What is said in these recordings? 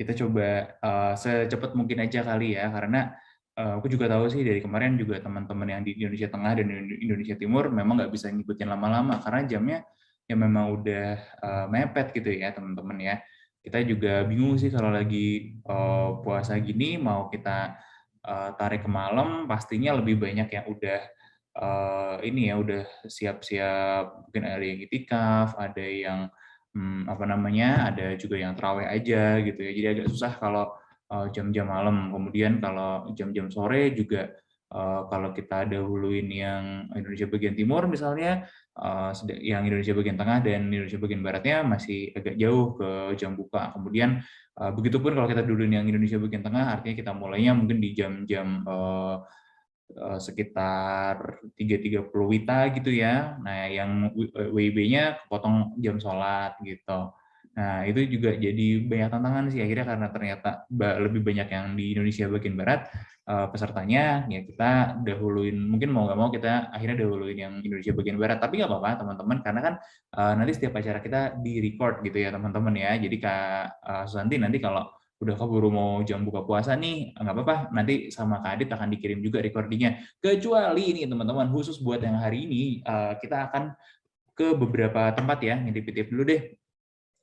kita coba secepat mungkin aja kali ya, karena aku juga tahu sih dari kemarin juga teman-teman yang di Indonesia Tengah dan Indonesia Timur memang nggak bisa ngikutin lama-lama karena jamnya ya memang udah mepet gitu ya teman-teman ya. Kita juga bingung sih kalau lagi puasa gini mau kita tarik ke malam, pastinya lebih banyak yang udah ini ya udah siap-siap, mungkin ada yang itikaf, ada yang apa namanya, ada juga yang tarawih aja gitu ya. Jadi agak susah kalau jam-jam malam. Kemudian kalau jam-jam sore juga kalau kita dahuluin yang Indonesia bagian timur misalnya, yang Indonesia bagian tengah dan Indonesia bagian baratnya masih agak jauh ke jam buka. Kemudian begitupun kalau kita duluin yang Indonesia bagian tengah, artinya kita mulainya mungkin di jam-jam sekitar 3.30 WITA gitu ya. Nah, yang WIB-nya kepotong jam sholat gitu. Nah, itu juga jadi banyak tantangan sih akhirnya karena ternyata lebih banyak yang di Indonesia bagian barat pesertanya, ya kita dahuluin, mungkin mau nggak mau kita akhirnya dahuluin yang Indonesia bagian barat. Tapi nggak apa-apa teman-teman, karena kan nanti setiap acara kita di record gitu ya teman-teman ya. Jadi Kak Susanti nanti kalau udah keburu mau jam buka puasa nih, nggak apa-apa, nanti sama Kak Adit akan dikirim juga recordingnya. Kecuali ini teman-teman, khusus buat yang hari ini, kita akan ke beberapa tempat ya, ngintip-ngintip dulu deh.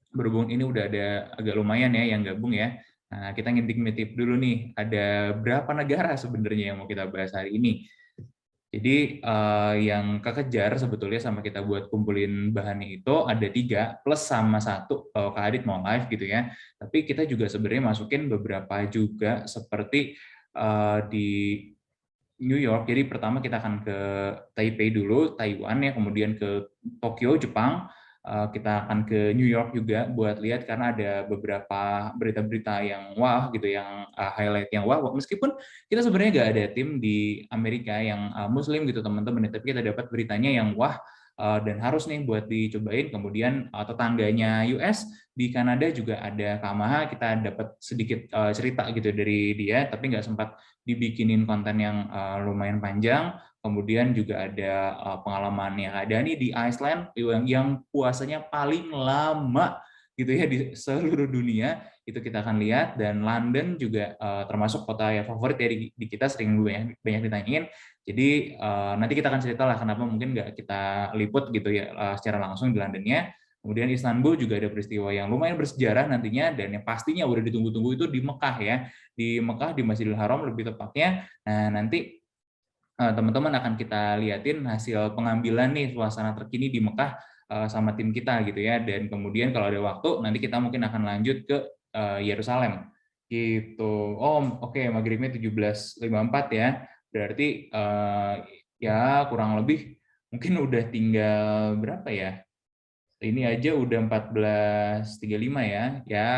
Berhubung ini udah ada agak lumayan ya yang gabung ya. Nah, kita ngintip-ngintip dulu nih, ada berapa negara sebenarnya yang mau kita bahas hari ini. Jadi yang kekejar sebetulnya sama kita buat kumpulin bahannya itu ada 3 plus sama 1 Kak Adit mau live gitu ya. Tapi kita juga sebenarnya masukin beberapa juga seperti di New York. Jadi pertama kita akan ke Taipei dulu, Taiwan ya, kemudian ke Tokyo, Jepang. Kita akan ke New York juga buat lihat karena ada beberapa berita-berita yang wah gitu, yang highlight yang wah. Meskipun kita sebenarnya nggak ada tim di Amerika yang Muslim gitu teman-teman, tapi kita dapat beritanya yang wah dan harus nih buat dicobain. Kemudian tetangganya US di Kanada juga ada Kamaha, kita dapat sedikit cerita gitu dari dia, tapi nggak sempat dibikinin konten yang lumayan panjang. Kemudian juga ada pengalaman yang ada nih di Iceland yang puasanya paling lama gitu ya di seluruh dunia, itu kita akan lihat. Dan London juga termasuk kota yang favorit ya di kita, sering banyak ditanyain. Jadi nanti kita akan cerita lah kenapa mungkin nggak kita liput gitu ya secara langsung di Londonnya. Kemudian Istanbul juga ada peristiwa yang lumayan bersejarah nantinya, dan yang pastinya udah ditunggu-tunggu itu di Mekah ya, di Mekah, di Masjidil Haram lebih tepatnya. Nah, nanti teman-teman akan kita liatin hasil pengambilan nih suasana terkini di Mekah sama tim kita gitu ya. Dan kemudian kalau ada waktu nanti kita mungkin akan lanjut ke Yerusalem gitu. Oh, oke, maghribnya 17.54 ya. Berarti ya kurang lebih mungkin udah tinggal berapa ya? Ini aja udah 14.35 ya. Ya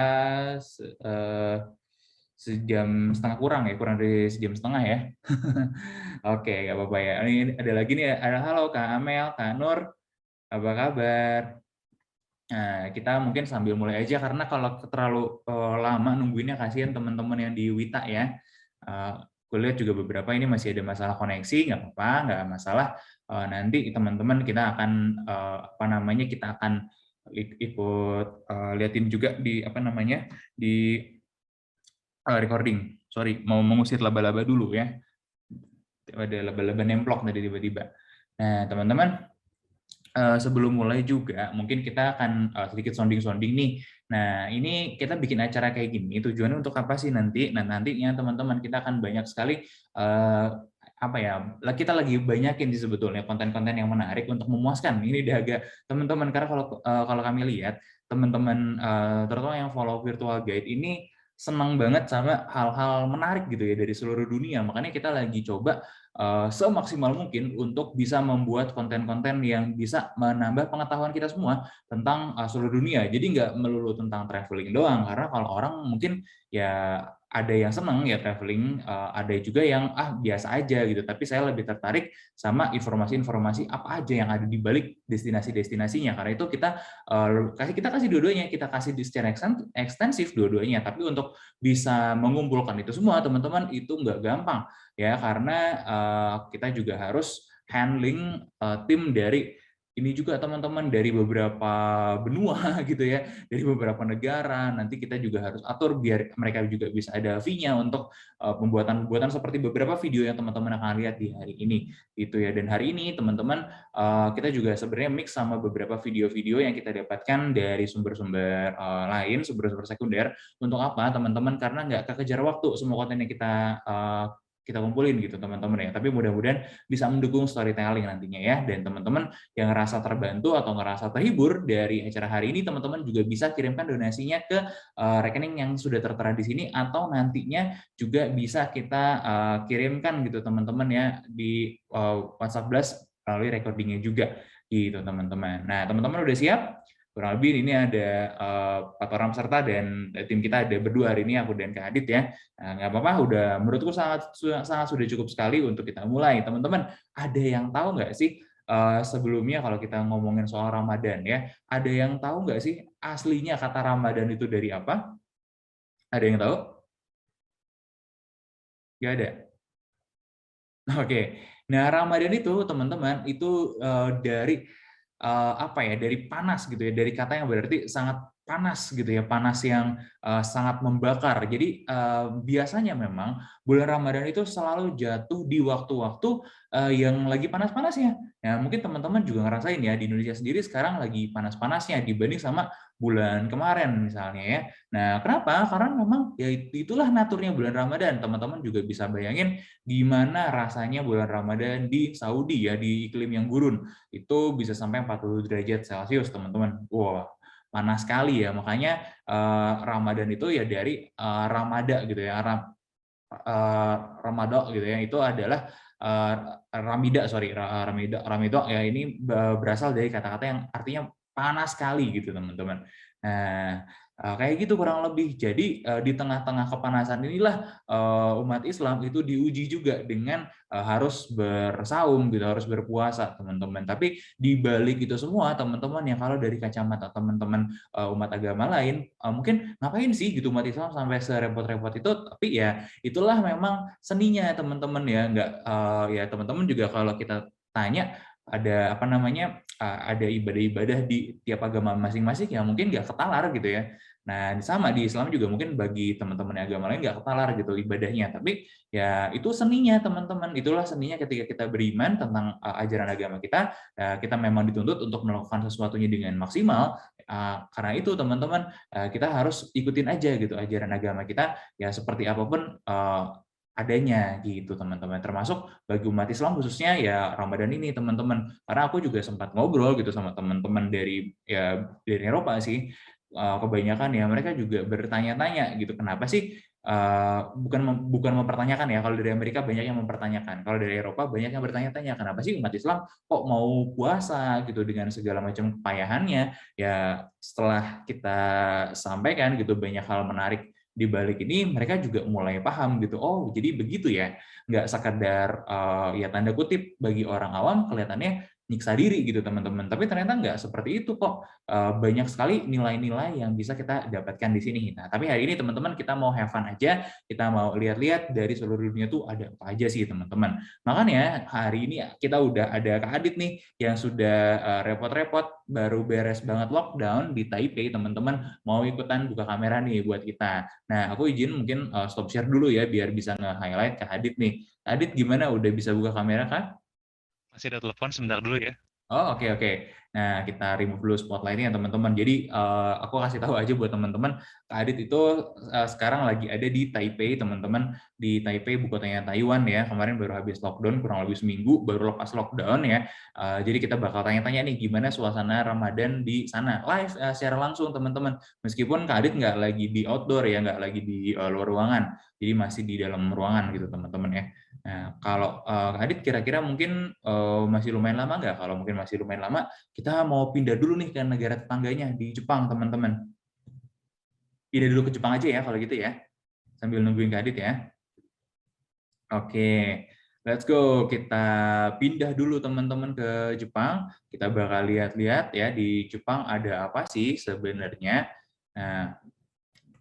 sejam setengah kurang ya, kurang dari sejam setengah ya. Oke, nggak apa-apa ya. Ini ada lagi nih, ada halo Kak Amel, Kak Nur, apa kabar? Nah, kita mungkin sambil mulai aja karena kalau terlalu lama nungguinnya kasihan teman-teman yang di Wita ya. Gue lihat juga beberapa ini masih ada masalah koneksi, nggak apa-apa, nggak masalah. Nanti teman-teman kita akan apa namanya, kita akan ikut liatin juga di apa namanya di recording. Sorry, mau mengusir laba-laba dulu ya. Ada laba-laba nemplok tadi tiba-tiba. Nah, teman-teman, sebelum mulai juga mungkin kita akan sedikit sounding-sounding nih. Nah, ini kita bikin acara kayak gini tujuannya untuk apa sih nanti? Nah, nantinya teman-teman kita akan banyak sekali apa ya? Kita lagi banyakin sih sebetulnya konten-konten yang menarik untuk memuaskan. Ini udah agak teman-teman, karena kalau kami lihat teman-teman terutama yang follow virtual guide ini senang banget sama hal-hal menarik gitu ya dari seluruh dunia. Makanya kita lagi coba semaksimal mungkin untuk bisa membuat konten-konten yang bisa menambah pengetahuan kita semua tentang seluruh dunia. Jadi nggak melulu tentang traveling doang, karena kalau orang mungkin ya ada yang seneng ya traveling, ada juga yang biasa aja gitu. Tapi saya lebih tertarik sama informasi-informasi apa aja yang ada di balik destinasi-destinasinya. Karena itu kita kasih dua-duanya, kita kasih secara ekstensif dua-duanya. Tapi untuk bisa mengumpulkan itu semua, teman-teman, itu nggak gampang ya, karena kita juga harus handling tim dari ini juga teman-teman dari beberapa benua gitu ya, dari beberapa negara. Nanti kita juga harus atur biar mereka juga bisa ada fee-nya untuk pembuatan-pembuatan seperti beberapa video yang teman-teman akan lihat di hari ini gitu ya. Dan hari ini teman-teman kita juga sebenarnya mix sama beberapa video-video yang kita dapatkan dari sumber-sumber lain, sumber-sumber sekunder. Untuk apa teman-teman? Karena nggak kekejar waktu semua konten yang kita kumpulin gitu teman-teman ya. Tapi mudah-mudahan bisa mendukung storytelling nantinya ya. Dan teman-teman yang ngerasa terbantu atau ngerasa terhibur dari acara hari ini, teman-teman juga bisa kirimkan donasinya ke rekening yang sudah tertera di sini, atau nantinya juga bisa kita kirimkan gitu teman-teman ya di WhatsApp Blast melalui recordingnya juga gitu teman-teman. Nah teman-teman udah siap? Kurang lebih ini ada 4 orang peserta dan tim kita ada berdua hari ini, aku dan Kak Adit ya. Nah, nggak apa-apa, udah menurutku sangat sudah cukup sekali untuk kita mulai. Teman-teman, ada yang tahu nggak sih sebelumnya kalau kita ngomongin soal Ramadan ya, ada yang tahu nggak sih aslinya kata Ramadan itu dari apa? Ada yang tahu? Nggak ada? Oke. Nah, Ramadan itu teman-teman itu dari apa ya? Dari panas gitu ya, dari kata yang berarti sangat panas gitu ya, panas yang sangat membakar. Jadi biasanya memang bulan Ramadan itu selalu jatuh di waktu-waktu yang lagi panas-panasnya. Nah, mungkin teman-teman juga ngerasain ya di Indonesia sendiri sekarang lagi panas-panasnya dibanding sama bulan kemarin misalnya ya. Nah, kenapa? Karena memang ya itulah naturnya bulan Ramadan. Teman-teman juga bisa bayangin gimana rasanya bulan Ramadan di Saudi ya, di iklim yang gurun. Itu bisa sampai 40 derajat Celcius, teman-teman. Wah, panas sekali ya. Makanya Ramadan itu ya dari Ramada gitu ya. Ramada gitu ya. Itu adalah Ramida, sorry, Ramida ya, ini berasal dari kata-kata yang artinya panas sekali gitu, teman-teman. Nah, kayak gitu kurang lebih. Jadi di tengah-tengah kepanasan inilah umat Islam itu diuji juga dengan harus bersaum gitu, harus berpuasa, teman-teman. Tapi di balik itu semua, teman-teman, yang kalau dari kacamata teman-teman umat agama lain, mungkin ngapain sih gitu umat Islam sampai serepot-repot itu? Tapi ya itulah memang seninya, teman-teman ya. Nggak ya teman-teman juga kalau kita tanya ada apa namanya, ada ibadah-ibadah di tiap agama masing-masing yang mungkin nggak ketalar gitu ya. Nah, sama di Islam juga mungkin bagi teman-teman agama lain nggak ketalar gitu ibadahnya, tapi ya itu seninya, teman-teman. Itulah seninya ketika kita beriman tentang ajaran agama kita, kita memang dituntut untuk melakukan sesuatunya dengan maksimal. Karena itu teman-teman, kita harus ikutin aja gitu ajaran agama kita ya seperti apapun adanya gitu teman-teman, termasuk bagi umat Islam khususnya ya Ramadan ini teman-teman, karena aku juga sempat ngobrol gitu sama teman-teman dari Eropa sih, kebanyakan ya mereka juga bertanya-tanya gitu, kenapa sih bukan mempertanyakan ya, kalau dari Amerika banyak yang mempertanyakan, kalau dari Eropa banyak yang bertanya-tanya kenapa sih umat Islam kok mau puasa gitu dengan segala macam kepayahannya. Ya setelah kita sampaikan gitu banyak hal menarik di balik ini, mereka juga mulai paham gitu, oh jadi begitu ya, nggak sekedar ya tanda kutip bagi orang awam kelihatannya nyiksa diri gitu teman-teman, tapi ternyata nggak seperti itu kok. Banyak sekali nilai-nilai yang bisa kita dapatkan di sini. Nah, tapi hari ini teman-teman kita mau have fun aja, kita mau lihat-lihat dari seluruh dunia tuh ada apa aja sih teman-teman. Makanya hari ini kita udah ada Kak Adit nih yang sudah repot-repot baru beres banget lockdown di Taipei, teman-teman mau ikutan buka kamera nih buat kita. Nah, aku izin mungkin stop share dulu ya biar bisa nge-highlight Kak Adit nih. Adit gimana, udah bisa buka kamera Kak? Masih ada telepon sebentar dulu ya. Oh, oke, oke. Nah, kita remove dulu spotlight-nya teman-teman. Jadi aku kasih tahu aja buat teman-teman, Kak Adit itu sekarang lagi ada di Taipei, teman-teman. Di Taipei, ibu kotanya Taiwan ya. Kemarin baru habis lockdown, kurang lebih seminggu, baru lepas lockdown ya. Jadi kita bakal tanya-tanya nih, gimana suasana Ramadan di sana. Live, secara langsung teman-teman. Meskipun Kak Adit nggak lagi di outdoor ya, nggak lagi di luar ruangan. Jadi masih di dalam ruangan gitu teman-teman ya. Nah, kalau Kak Adit kira-kira mungkin masih lumayan lama nggak? Kalau mungkin masih lumayan lama, kita mau pindah dulu nih ke negara tetangganya di Jepang, teman-teman. Pindah dulu ke Jepang aja ya kalau gitu ya, sambil nungguin Kak Adit ya. Oke, let's go. Kita pindah dulu teman-teman ke Jepang. Kita bakal lihat-lihat ya di Jepang ada apa sih sebenarnya. Nah,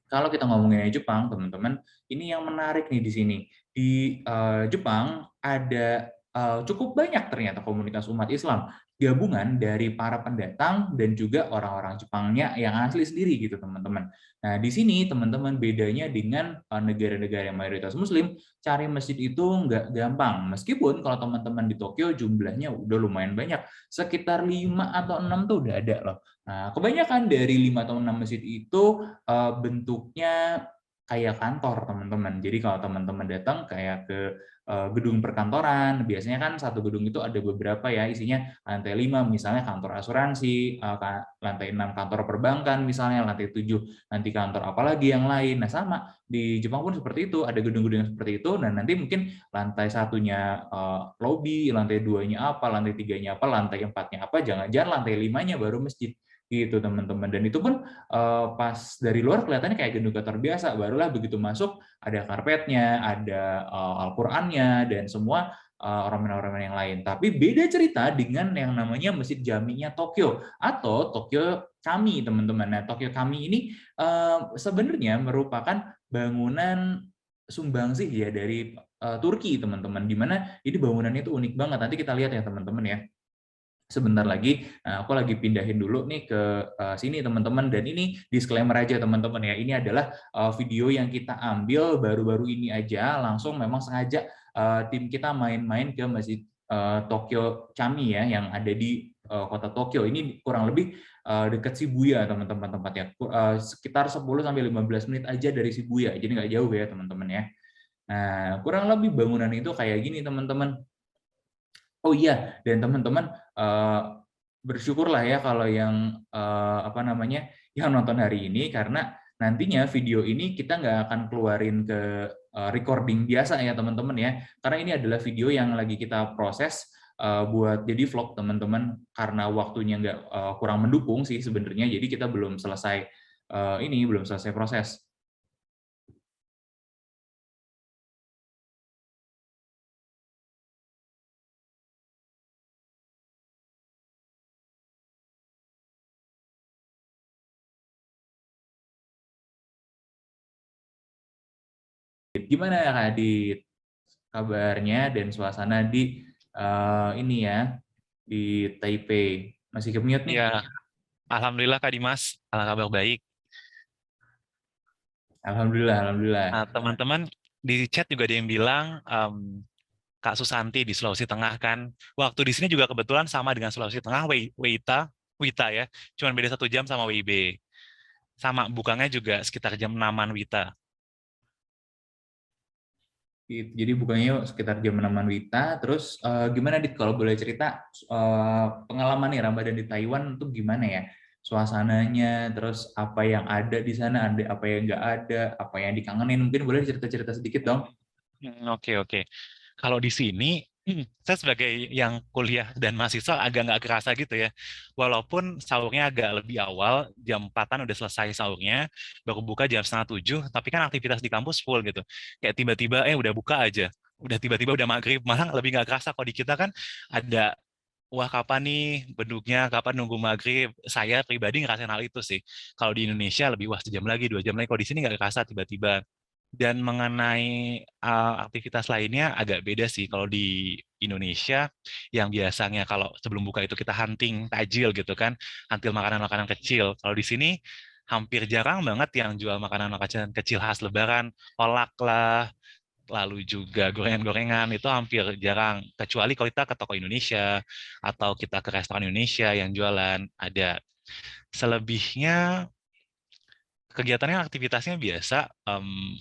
kalau kita ngomongin Jepang, teman-teman, ini yang menarik nih di sini. Di Jepang ada cukup banyak ternyata komunitas umat Islam. gabungan dari para pendatang dan juga orang-orang Jepangnya yang asli sendiri gitu teman-teman. Nah di sini teman-teman bedanya dengan negara-negara yang mayoritas Muslim, cari masjid itu nggak gampang. Meskipun kalau teman-teman di Tokyo jumlahnya udah lumayan banyak, sekitar 5 atau 6 tuh udah ada loh. Nah kebanyakan dari 5 atau 6 masjid itu bentuknya kayak kantor teman-teman. Jadi kalau teman-teman datang kayak ke gedung perkantoran, biasanya kan satu gedung itu ada beberapa ya, isinya lantai 5 misalnya kantor asuransi, lantai 6 kantor perbankan misalnya, lantai 7 nanti kantor apalagi yang lain. Nah sama, di Jepang pun seperti itu, ada gedung-gedung yang seperti itu, dan nanti mungkin lantai satunya lobby, lantai 2-nya apa, lantai 3-nya apa, lantai 4-nya apa, jangan-jangan lantai 5-nya baru masjid gitu teman-teman. Dan itu pun pas dari luar kelihatannya kayak gedung kantor biasa, barulah begitu masuk ada karpetnya, ada Al-Qur'annya, dan semua ornamen-ornamen yang lain. Tapi beda cerita dengan yang namanya Masjid Jaminya Tokyo atau Tokyo Kami, teman-teman. Nah, Tokyo Kami ini sebenarnya merupakan bangunan sumbangsih ya dari Turki, teman-teman. Di mana ini bangunannya itu unik banget. Nanti kita lihat ya, teman-teman ya. Sebentar lagi, aku lagi pindahin dulu nih ke sini teman-teman, dan ini disclaimer aja teman-teman ya, ini adalah video yang kita ambil baru-baru ini aja, langsung memang sengaja tim kita main-main ke Masjid Tokyo Chami ya, yang ada di kota Tokyo. Ini kurang lebih dekat Shibuya teman-teman tempatnya, sekitar 10-15 menit aja dari Shibuya, jadi nggak jauh ya teman-teman ya. Nah, kurang lebih bangunan itu kayak gini teman-teman. Oh iya, dan teman-teman bersyukurlah ya kalau yang apa namanya, yang nonton hari ini, karena nantinya video ini kita nggak akan keluarin ke recording biasa ya teman-teman ya, karena ini adalah video yang lagi kita proses buat jadi vlog teman-teman, karena waktunya nggak kurang mendukung sih sebenarnya, jadi kita belum selesai belum selesai proses. Gimana Kak Adit kabarnya dan suasana di ini ya, di Taipei? Masih commute nih? Ya, alhamdulillah Kak Dimas, ala kabar baik. Alhamdulillah, alhamdulillah. Nah, teman-teman di chat juga ada yang bilang Kak Susanti di Sulawesi Tengah kan. Waktu di sini juga kebetulan sama dengan Sulawesi Tengah, Wita ya. Cuman beda 1 jam sama WIB. Sama bukanya juga sekitar jam 6-an Wita. Jadi bukannya sekitar jam 6-an Wita, terus gimana Dit kalau boleh cerita pengalaman nih Ramadan di Taiwan tuh gimana ya? Suasananya, terus apa yang ada di sana, ada apa yang nggak ada, apa yang dikangenin, mungkin boleh cerita-cerita sedikit dong? Oke, oke. Kalau di sini, saya sebagai yang kuliah dan mahasiswa agak nggak kerasa gitu ya. Walaupun sahurnya agak lebih awal, jam 4-an udah selesai sahurnya, baru buka jam setengah 7, tapi kan aktivitas di kampus full gitu. Kayak tiba-tiba, udah buka aja. Udah tiba-tiba udah maghrib, malah lebih nggak kerasa. Kalau di kita kan ada, wah kapan nih beduknya, kapan nunggu maghrib. Saya pribadi ngerasain hal itu sih. Kalau di Indonesia lebih, wah 1 jam lagi, 2 jam lagi. Kalau di sini nggak kerasa tiba-tiba. Dan mengenai aktivitas lainnya agak beda sih. Kalau di Indonesia, yang biasanya kalau sebelum buka itu kita hunting takjil gitu kan, hunting makanan-makanan kecil. Kalau di sini hampir jarang banget yang jual makanan-makanan kecil khas Lebaran, kolak lah, lalu juga gorengan-gorengan itu hampir jarang. Kecuali kalau kita ke toko Indonesia atau kita ke restoran Indonesia yang jualan ada. Selebihnya kegiatannya aktivitasnya biasa,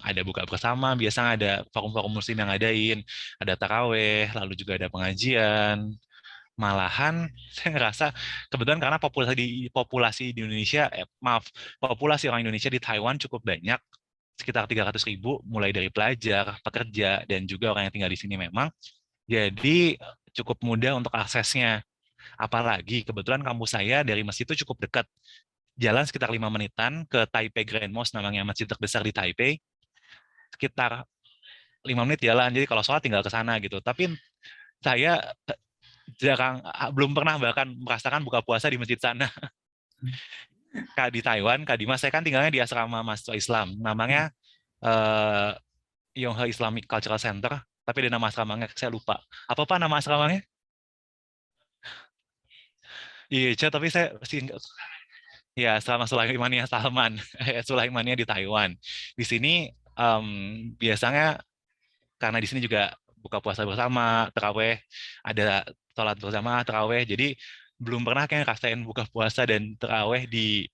ada buka bersama, biasa ada forum-forum muslim yang ngadain, ada taraweh, lalu juga ada pengajian. Malahan saya ngerasa kebetulan karena populasi di Indonesia, maaf, populasi orang Indonesia di Taiwan cukup banyak, sekitar 300.000, mulai dari pelajar, pekerja, dan juga orang yang tinggal di sini memang. Jadi cukup mudah untuk aksesnya. Apalagi kebetulan kampus saya dari masjid itu cukup dekat, jalan sekitar 5 menitan ke Taipei Grand Mosque, namanya masjid terbesar di Taipei, sekitar 5 menit jalan. Jadi kalau sholat tinggal ke sana gitu. Tapi saya belum pernah bahkan merasakan buka puasa di masjid sana. Kak di Taiwan, Kak Dimas, saya kan tinggalnya di asrama mahasiswa Islam, namanya eh, Yonghe Islamic Cultural Center. Tapi ada nama asramanya saya lupa. Apa nama asramanya? Iya, Ca, tapi saya sih ya selama Sulaimania Salman, Sulaimania di Taiwan. Di sini biasanya karena di sini juga buka puasa bersama, terawih, ada sholat bersama, terawih. Jadi belum pernah kayak ngerasain buka puasa dan terawih di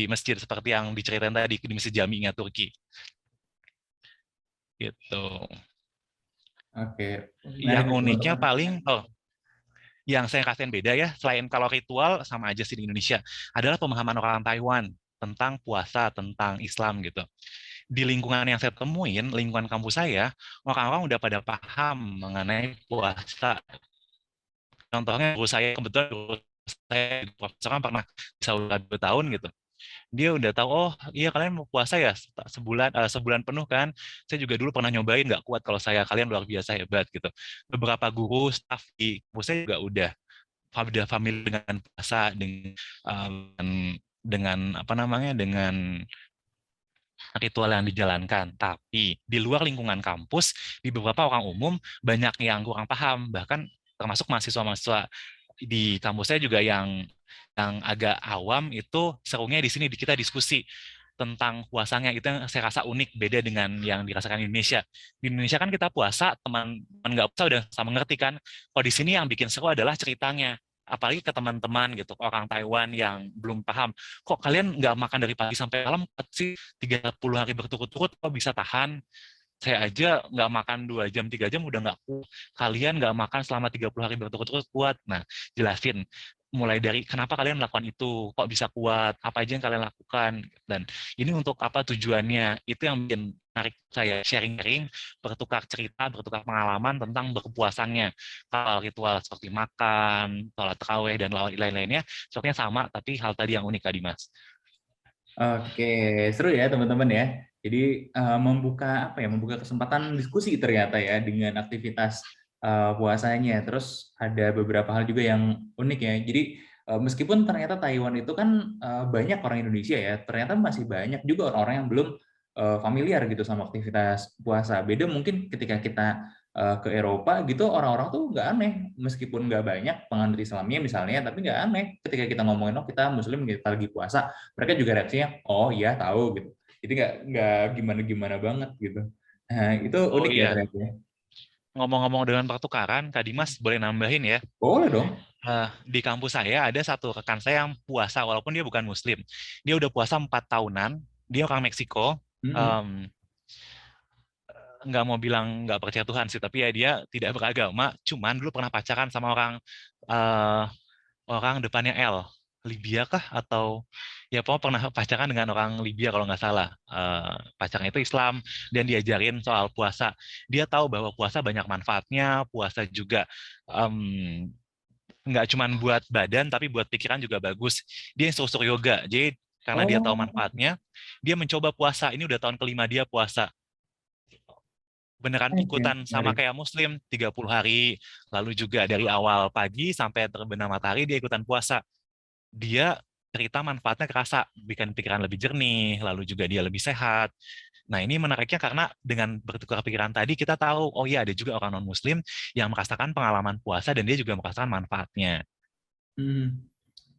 masjid seperti yang diceritain tadi di Masjid Jami'nya Turki gitu. Oke, menarik Yang nih uniknya teman-teman. paling yang saya rasain beda ya, selain kalau ritual sama aja sih di Indonesia, adalah pemahaman orang Taiwan tentang puasa, tentang Islam gitu. Di lingkungan yang saya temuin, lingkungan kampus saya, orang-orang udah pada paham mengenai puasa. Contohnya guru saya kebetulan guru saya di profesor kan pernah bisa udah 2 tahun gitu. Dia udah tahu, oh iya kalian mau puasa ya sebulan sebulan penuh kan. Saya juga dulu pernah nyobain nggak kuat kalau saya, kalian luar biasa hebat gitu. Beberapa guru staff di kampus saya juga udah familiar dengan puasa dengan apa namanya dengan ritual yang dijalankan. Tapi di luar lingkungan kampus, di beberapa orang umum banyak yang kurang paham, bahkan termasuk mahasiswa-mahasiswa di kampus saya juga yang agak awam itu serunya di sini kita diskusi tentang puasanya. Itu yang saya rasa unik beda dengan yang dirasakan di Indonesia. Di Indonesia kan kita puasa, teman nggak puasa udah sama ngerti kan. Kalau di sini yang bikin seru adalah ceritanya. Apalagi ke teman-teman gitu, orang Taiwan yang belum paham. Kok kalian nggak makan dari pagi sampai malam sih 30 hari berturut-turut kok bisa tahan? Saya aja nggak makan 2 jam, 3 jam udah nggak kuat. Kalian nggak makan selama 30 hari berturut-turut kuat. Nah, jelasin. Mulai dari kenapa kalian melakukan itu, kok bisa kuat, apa aja yang kalian lakukan. Dan ini untuk apa tujuannya. Itu yang bikin menarik saya sharing-sharing, bertukar cerita, bertukar pengalaman tentang berpuasanya. Kalau ritual seperti makan, sholat tarawih, dan lain-lainnya, sepertinya sama, tapi hal tadi yang unik tadi, Mas. Oke, seru ya teman-teman ya. Jadi membuka apa ya, membuka kesempatan diskusi ternyata ya dengan aktivitas puasanya. Terus ada beberapa hal juga yang unik ya. Jadi meskipun ternyata Taiwan itu kan banyak orang Indonesia ya, ternyata masih banyak juga orang-orang yang belum familiar gitu sama aktivitas puasa. Beda mungkin ketika kita ke Eropa gitu, orang-orang tuh nggak aneh, meskipun nggak banyak penganut Islamnya misalnya, tapi nggak aneh ketika kita ngomongin, oh kita Muslim, kita lagi puasa, mereka juga reaksinya oh iya tahu gitu, jadi nggak gimana gimana banget gitu. Nah itu Oh unik ya iya, ternyata ya. ngomong-ngomong dengan pertukaran, Kak Dimas boleh nambahin ya. Boleh dong. Di kampus saya ada satu rekan saya yang puasa walaupun dia bukan Muslim. Dia udah puasa 4 tahunan. Dia orang Meksiko. Mm-mm. Em, nggak mau bilang nggak percaya Tuhan sih, tapi ya dia tidak beragama. Cuman dulu pernah pacaran sama eh, orang depannya L. Libya kah atau ya pokoknya pernah pacaran dengan orang Libya kalau nggak salah. Pacarnya itu Islam dan diajarin soal puasa. Dia tahu bahwa puasa banyak manfaatnya. Puasa juga nggak cuma buat badan tapi buat pikiran juga bagus. Dia instruktur yoga. Jadi karena dia tahu Oh, manfaatnya, dia mencoba puasa. Ini udah tahun kelima dia puasa. Beneran oke, ikutan sama menarik. kayak Muslim 30 hari. Lalu juga dari awal pagi sampai terbenam matahari dia ikutan puasa. Dia cerita manfaatnya kerasa, bikin pikiran lebih jernih, lalu juga dia lebih sehat. Nah, ini menariknya karena dengan bertukar pikiran tadi kita tahu, oh iya ada juga orang non-Muslim yang merasakan pengalaman puasa dan dia juga merasakan manfaatnya. Hmm.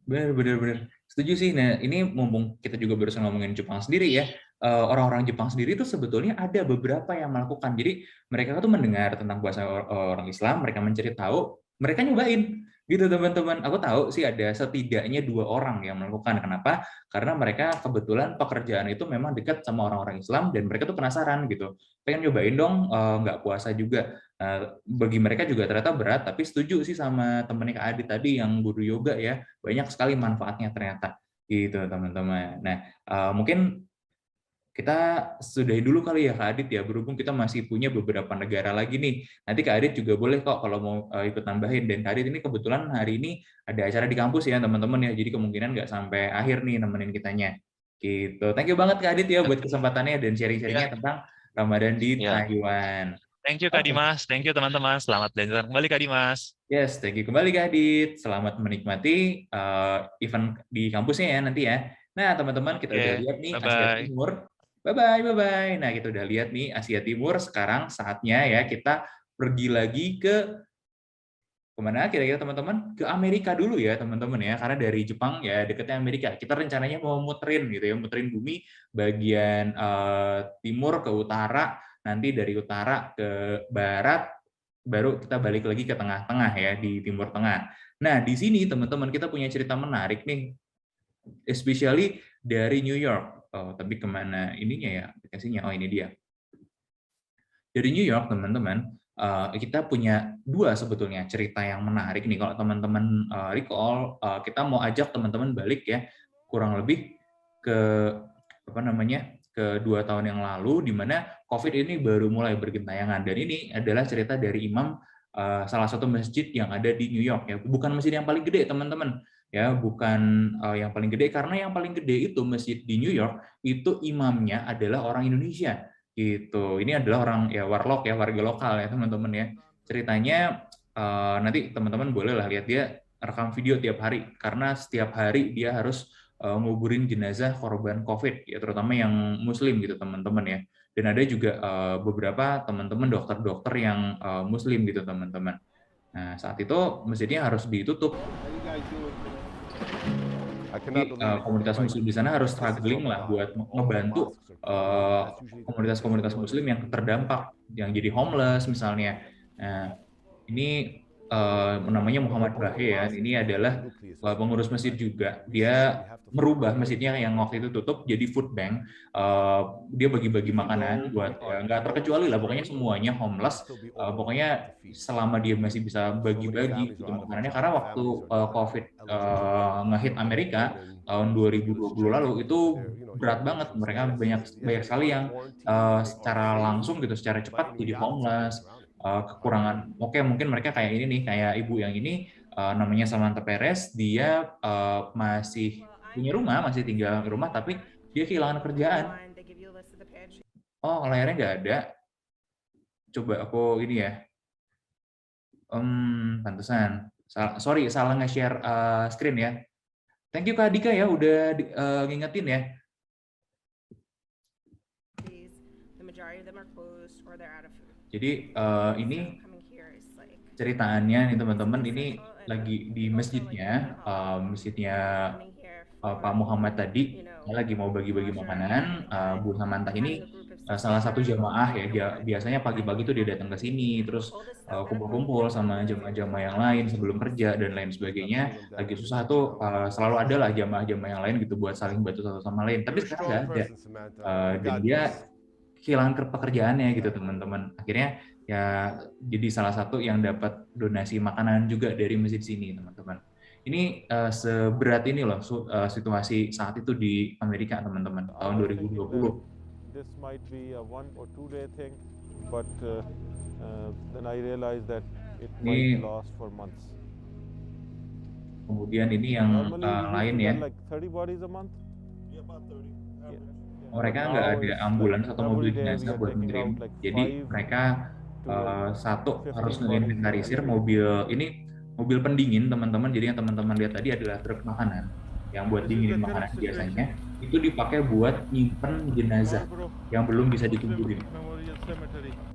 Benar, benar, benar. Setuju sih. Nah, ini mumpung kita juga barusan ngomongin Jepang sendiri ya, orang-orang Jepang sendiri itu sebetulnya ada beberapa yang melakukan. Jadi mereka tuh mendengar tentang puasa orang Islam, mereka mencari tahu, mereka nyobain. Gitu teman-teman. Aku tahu sih ada setidaknya 2 orang yang melakukan. Kenapa? Karena mereka kebetulan pekerjaan itu memang dekat sama orang-orang Islam dan mereka tuh penasaran gitu. Pengen nyobain dong, nggak puasa juga. Bagi mereka juga ternyata berat, tapi setuju sih sama temennya Kak Adit tadi yang guru yoga ya, banyak sekali manfaatnya ternyata gitu teman-teman. Nah mungkin kita sudahi dulu kali ya Kak Adit ya, berhubung kita masih punya beberapa negara lagi nih. Nanti Kak Adit juga boleh kok kalau mau ikut nambahin. Dan Kak Adit ini kebetulan hari ini ada acara di kampus ya teman-teman ya, jadi kemungkinan nggak sampai akhir nih nemenin kitanya. Gitu. Thank you banget Kak Adit ya buat kesempatannya dan Ya, sharing-sharingnya tentang Ramadan di ya. Taiwan. Thank you Kak Oke. Dimas, thank you teman-teman. Selamat belajar kembali Kak Dimas. Yes, thank you kembali Kak Adit. Selamat menikmati event di kampusnya ya nanti ya. Nah, teman-teman kita udah Oke, lihat nih Asia bye-bye. Timur. Bye-bye, bye-bye. Nah, kita udah lihat nih Asia Timur. Sekarang saatnya ya kita pergi lagi ke Kemana kira-kira teman-teman? Ke Amerika dulu ya teman-teman ya, karena dari Jepang ya dekatnya Amerika. Kita rencananya mau muterin gitu ya, muterin bumi bagian timur ke utara, nanti dari utara ke barat, baru kita balik lagi ke tengah-tengah ya, di timur tengah. Nah, di sini teman-teman kita punya cerita menarik nih, especially dari New York. Oh, tapi kemana ininya ya aplikasinya? Oh, ini dia. Dari New York, teman-teman, kita punya dua sebetulnya cerita yang menarik nih. Kalau teman-teman recall, kita mau ajak teman-teman balik ya, kurang lebih ke apa namanya, ke 2 tahun yang lalu, di mana COVID ini baru mulai bergentayangan. Dan ini adalah cerita dari imam salah satu masjid yang ada di New York ya. Bukan masjid yang paling gede, teman-teman. Ya, bukan yang paling gede, karena yang paling gede itu masjid di New York itu imamnya adalah orang Indonesia gitu. Ini adalah orang ya warlock ya, warga lokal ya teman-teman ya. Ceritanya nanti teman-teman bolehlah lihat, dia rekam video tiap hari karena setiap hari dia harus nguburin jenazah korban COVID ya, terutama yang muslim gitu teman-teman ya. Dan ada juga beberapa teman-teman dokter-dokter yang muslim gitu teman-teman. Nah, saat itu masjidnya harus ditutup. Jadi komunitas muslim di sana harus struggling lah buat ngebantu komunitas-komunitas muslim yang terdampak, yang jadi homeless misalnya. Nah, ini namanya Muhammad Bahe ya. Ini adalah pengurus masjid juga. Dia merubah masjidnya yang waktu itu tutup jadi food bank. Dia bagi-bagi makanan buat ya, nggak terkecuali lah, pokoknya semuanya homeless. Pokoknya selama dia masih bisa bagi-bagi gitu makanannya, karena waktu COVID ngehit Amerika tahun 2020 lalu itu berat banget, mereka banyak sekali yang secara langsung gitu, secara cepat jadi homeless, kekurangan. Oke, mungkin mereka kayak ini nih, kayak ibu yang ini namanya Samantha Perez, dia masih punya rumah, masih tinggal di rumah, tapi dia kehilangan kerjaan. Oh, layarnya nggak ada. Coba aku ini ya. Pantesan. Sorry, salah nge-share screen ya. Thank you Kak Dika ya, udah ngingetin ya. Jadi ini ceritaannya nih teman-teman, ini lagi di masjidnya, Pak Muhammad tadi, lagi mau bagi-bagi makanan. Bu Samantha ini salah satu jamaah ya, biasanya pagi-pagi tuh dia datang ke sini, terus kumpul-kumpul sama jamaah-jamaah yang lain sebelum kerja dan lain sebagainya. Lagi susah tuh selalu ada lah jamaah-jamaah yang lain gitu buat saling bantu satu sama lain. Tapi sekarang nggak ada, dan dia kehilangan pekerjaannya gitu teman-teman. Akhirnya ya jadi salah satu yang dapat donasi makanan juga dari masjid sini teman-teman. Ini seberat ini loh situasi saat itu di Amerika teman-teman tahun 2020. This might be a 1 or 2 day thing, but then I realized that it might last for months. Kemudian ini yang lain ya. Like 30 bodies a month? Yeah, about 30. Mereka nggak ada ambulans atau mobil jenazah buat mengirim. Jadi mereka satu harus menginventarisir mobil ini, mobil pendingin teman-teman. Jadi yang teman-teman lihat tadi adalah truk makanan yang buat dinginin makanan biasanya. Itu dipakai buat nyimpen jenazah yang belum bisa dikuburin.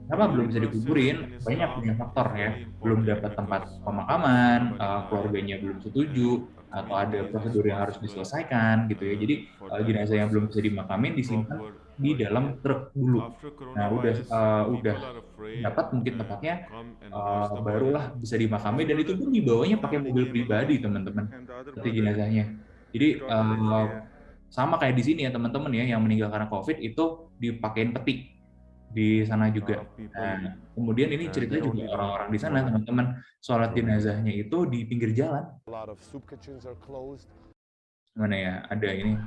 Kenapa belum bisa dikuburin? Banyak faktor ya. Belum dapat tempat pemakaman, keluarganya belum setuju, atau ada prosedur yang harus diselesaikan gitu ya. Jadi jenazah yang belum bisa dimakamin disimpan di dalam truk dulu. Nah, udah dapat mungkin tempatnya, barulah bisa dimakami, dan itu pun dibawanya pakai mobil pribadi teman-teman, seperti jenazahnya. Jadi sama kayak di sini ya teman-teman ya, yang meninggal karena COVID itu dipakein peti di sana juga. Nah, kemudian ini cerita juga orang-orang di sana teman-teman, sholat jenazahnya itu di pinggir jalan. Mana ya, ada ini.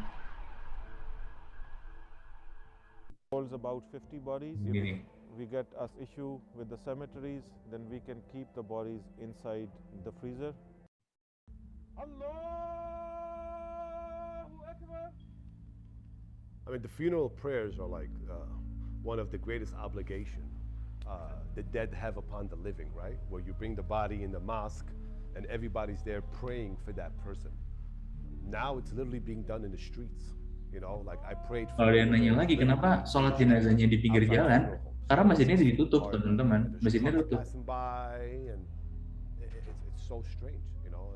About 50 bodies. Gini. We get us issue with the cemeteries, then we can keep the bodies inside the freezer. I mean, the funeral prayers are like one of the greatest obligation the dead have upon the living, right? Where you bring the body in the mosque and everybody's there praying for that person. Now it's literally being done in the streets. You know, like I prayed for. Kalau dia nanya lagi kenapa sholat jenazahnya di pinggir jalan? Karena masjidnya ditutup teman-teman, masjidnya tutup. so strange, you know.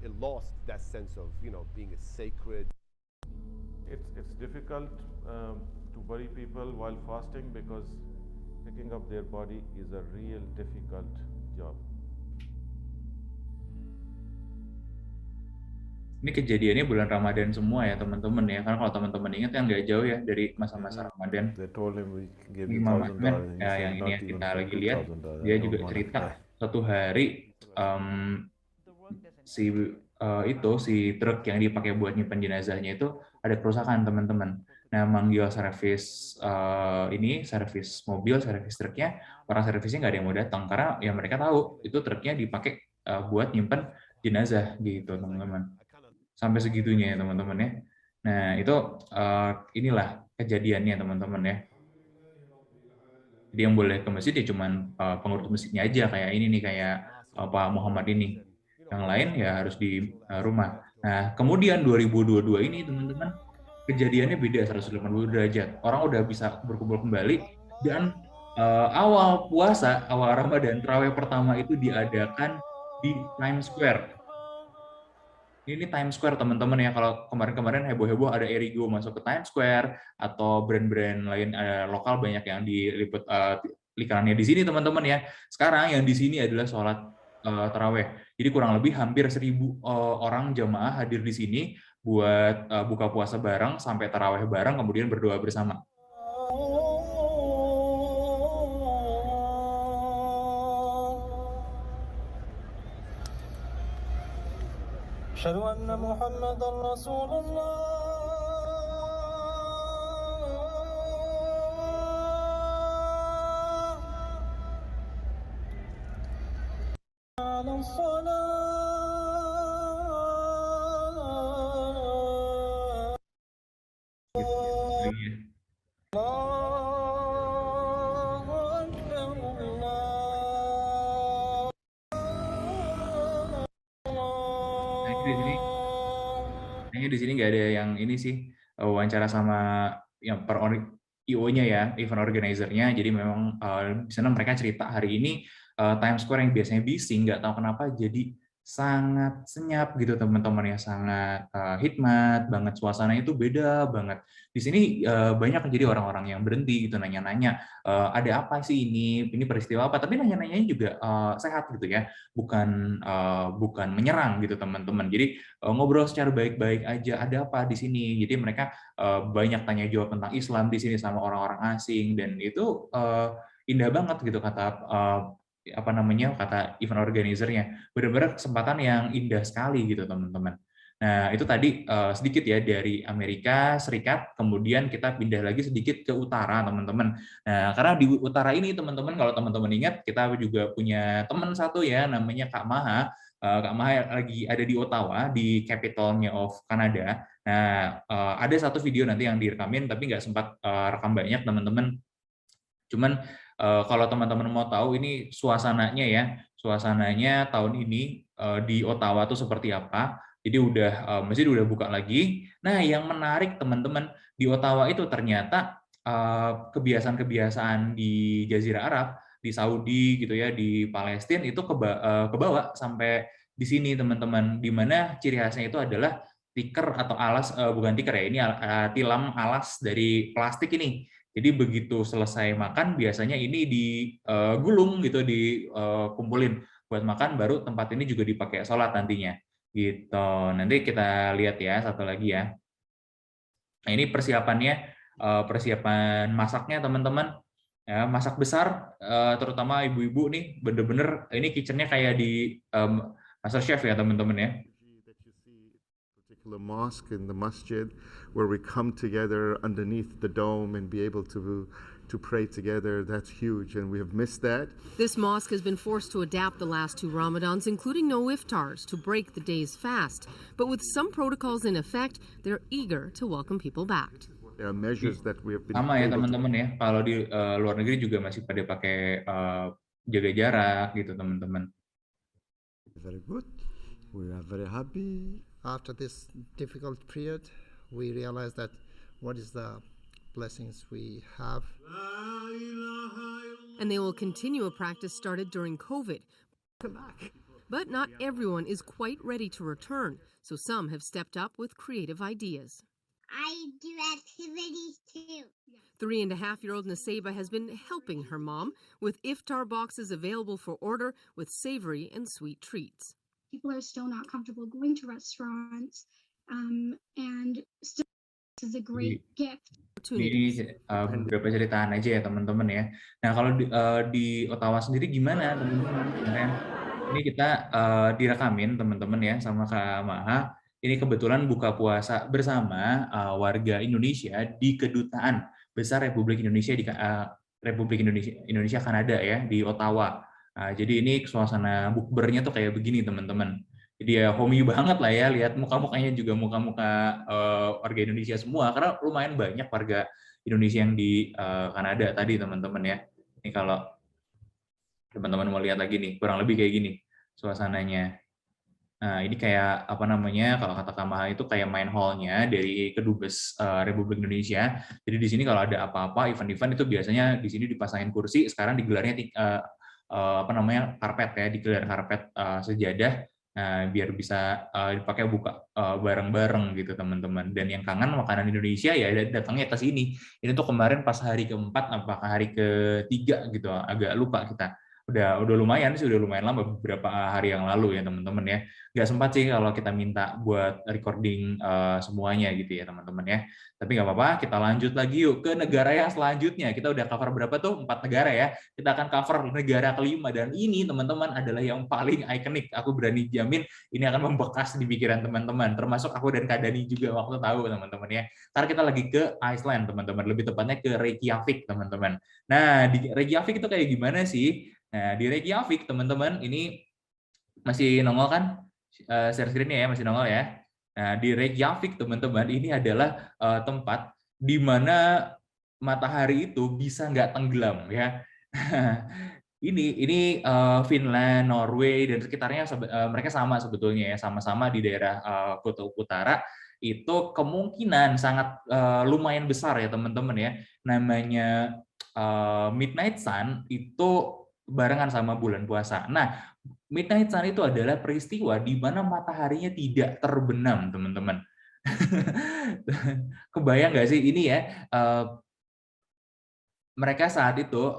It lost that sense of, you know, being a sacred. It's difficult to bury people while fasting because picking up their body is a real difficult job. Ini kejadiannya bulan Ramadan semua ya teman-teman ya, karena kalau teman-teman ingat kan nggak jauh ya dari masa-masa Ramadan. They told him we give Ini you Imam $1,000. Ahmad He ya, said yang ini not yang even kita for lagi lihat, $2,000. dia I juga don't wanna cerita pay. suatu hari si truk yang dipakai buat nyimpen jenazahnya itu ada kerusakan teman-teman. Nah, manggil servis servis mobil, servis truknya, orang servisnya nggak ada yang mau datang karena ya mereka tahu itu truknya dipakai buat nyimpen jenazah gitu teman-teman. Sampai segitunya ya teman-teman ya. Nah itu inilah kejadiannya teman-teman ya. Jadi yang boleh ke masjid ya cuman pengurus masjidnya aja kayak ini nih, kayak Pak Muhammad ini. Yang lain ya harus di rumah. Nah kemudian 2022 ini teman-teman kejadiannya beda 180 derajat. Orang udah bisa berkumpul kembali dan awal puasa, awal Ramadan, tarawih pertama itu diadakan di Times Square. Ini Times Square teman-teman ya, kalau kemarin-kemarin heboh-heboh ada Erigo masuk ke Times Square atau brand-brand lain lokal banyak yang diliput iklannya di sini teman-teman ya. Sekarang yang di sini adalah sholat taraweh. Jadi kurang lebih hampir 1.000 orang jamaah hadir di sini buat buka puasa bareng sampai taraweh bareng kemudian berdoa bersama. أشهد أن محمدًا رسول الله على الصلاة Kayaknya di sini nggak ada yang ini sih, wawancara sama yang IO-nya ya, event organizer-nya. Jadi memang di sana mereka cerita hari ini Times Square yang biasanya bising, nggak tahu kenapa jadi sangat senyap gitu teman-teman ya, sangat hikmat banget, suasananya itu beda banget. Di sini banyak jadi orang-orang yang berhenti gitu nanya-nanya, ada apa sih ini peristiwa apa, tapi nanya-nanyanya juga sehat gitu ya, bukan menyerang gitu teman-teman. Jadi ngobrol secara baik-baik aja, ada apa di sini. Jadi mereka banyak tanya jawab tentang Islam di sini sama orang-orang asing, dan itu indah banget gitu kata event organizer-nya. Benar-benar kesempatan yang indah sekali gitu teman-teman. Nah itu tadi sedikit ya dari Amerika Serikat, kemudian kita pindah lagi sedikit ke utara teman-teman. Nah karena di utara ini teman-teman, kalau teman-teman ingat kita juga punya teman satu ya namanya Kak Maha. Kak Maha lagi ada di Ottawa, di capitalnya of Canada. Nah ada satu video nanti yang direkamin tapi nggak sempat rekam banyak teman-teman. Cuman kalau teman-teman mau tahu ini suasananya tahun ini di Ottawa tuh seperti apa. Jadi masjid udah buka lagi. Nah, yang menarik teman-teman di Ottawa itu ternyata kebiasaan-kebiasaan di Jazirah Arab, di Saudi gitu ya, di Palestina itu kebawa sampai di sini teman-teman. Di mana ciri khasnya itu adalah tikar atau alas, bukan tikar ya, ini tilam alas dari plastik ini. Jadi begitu selesai makan biasanya ini digulung gitu, dikumpulin buat makan, baru tempat ini juga dipakai sholat nantinya. Gitu. Nanti kita lihat ya satu lagi ya. Nah ini persiapan masaknya teman-teman. Ya, masak besar, terutama ibu-ibu nih, bener-bener ini kitchennya kayak di MasterChef ya teman-teman ya. Particular mosque in the masjid where we come together underneath the dome and be able to pray together. That's huge, and we have missed that. This mosque has been forced to adapt the last 2 Ramadans, including no iftars, to break the day's fast. But with some protocols in effect, they're eager to welcome people back. There are measures that we have been sama ya teman-teman ya, kalau di luar negeri juga masih pada pakai jaga jarak gitu teman-teman. Very good. We are very happy. After this difficult period, we realize that what is the blessings we have. And they will continue a practice started during COVID. Come back. But not everyone is quite ready to return, so some have stepped up with creative ideas. I do activities too. 3.5-year-old Naseba has been helping her mom with iftar boxes available for order with savory and sweet treats. People are still not comfortable going to restaurants, and still this is a great gift. Ini beberapa ceritaan aja ya teman-teman ya. Nah kalau di Ottawa sendiri gimana teman-teman? Ini kita direkamin teman-teman ya sama Kak Maha. Ini kebetulan buka puasa bersama warga Indonesia di Kedutaan Besar Republik Indonesia di Republik Indonesia Kanada ya di Ottawa. Jadi ini suasana bukbernya tuh kayak begini teman-teman. Jadi ya homey banget lah ya, lihat muka-mukanya juga muka-muka warga Indonesia semua, karena lumayan banyak warga Indonesia yang di Kanada tadi teman-teman ya. Ini kalau teman-teman mau lihat lagi nih, kurang lebih kayak gini suasananya. Nah ini kayak apa namanya, kalau kata Kamaha itu kayak main hall-nya dari Kedubes Republik Indonesia. Jadi di sini kalau ada apa-apa, event-event itu biasanya di sini dipasangin kursi, sekarang digelarnya apa namanya karpet ya, digelar karpet sejadah. Nah, biar bisa dipakai buka bareng-bareng gitu teman-teman. Dan yang kangen makanan Indonesia ya datangnya ke sini. Ini tuh kemarin pas hari keempat, apakah hari ketiga gitu, agak lupa kita. Udah lumayan sih, udah lumayan lama, beberapa hari yang lalu ya teman-teman ya. Nggak sempat sih kalau kita minta buat recording semuanya gitu ya teman-teman ya. Tapi nggak apa-apa, kita lanjut lagi yuk ke negara yang selanjutnya. Kita udah cover berapa tuh? 4 negara ya. Kita akan cover negara kelima, dan ini teman-teman adalah yang paling ikonik. Aku berani jamin ini akan membekas di pikiran teman-teman, termasuk aku dan Kak Dani juga waktu tahu teman-teman ya. Karena kita lagi ke Iceland teman-teman, lebih tepatnya ke Reykjavik teman-teman. Nah di Reykjavik itu kayak gimana sih? Nah di Reykjavik teman-teman, ini masih nongol kan? Share screen-nya ya, masih nongol ya. Nah, di Reykjavik teman-teman, ini adalah tempat di mana matahari itu bisa nggak tenggelam ya. Ini Finland, Norway dan sekitarnya mereka sama sebetulnya ya, sama-sama di daerah Kutub Utara. Itu kemungkinan sangat lumayan besar ya teman-teman ya. Namanya Midnight Sun itu barengan sama bulan puasa. Nah, Midnight Sun itu adalah peristiwa di mana mataharinya tidak terbenam, teman-teman. Kebayang nggak sih ini ya? Mereka saat itu,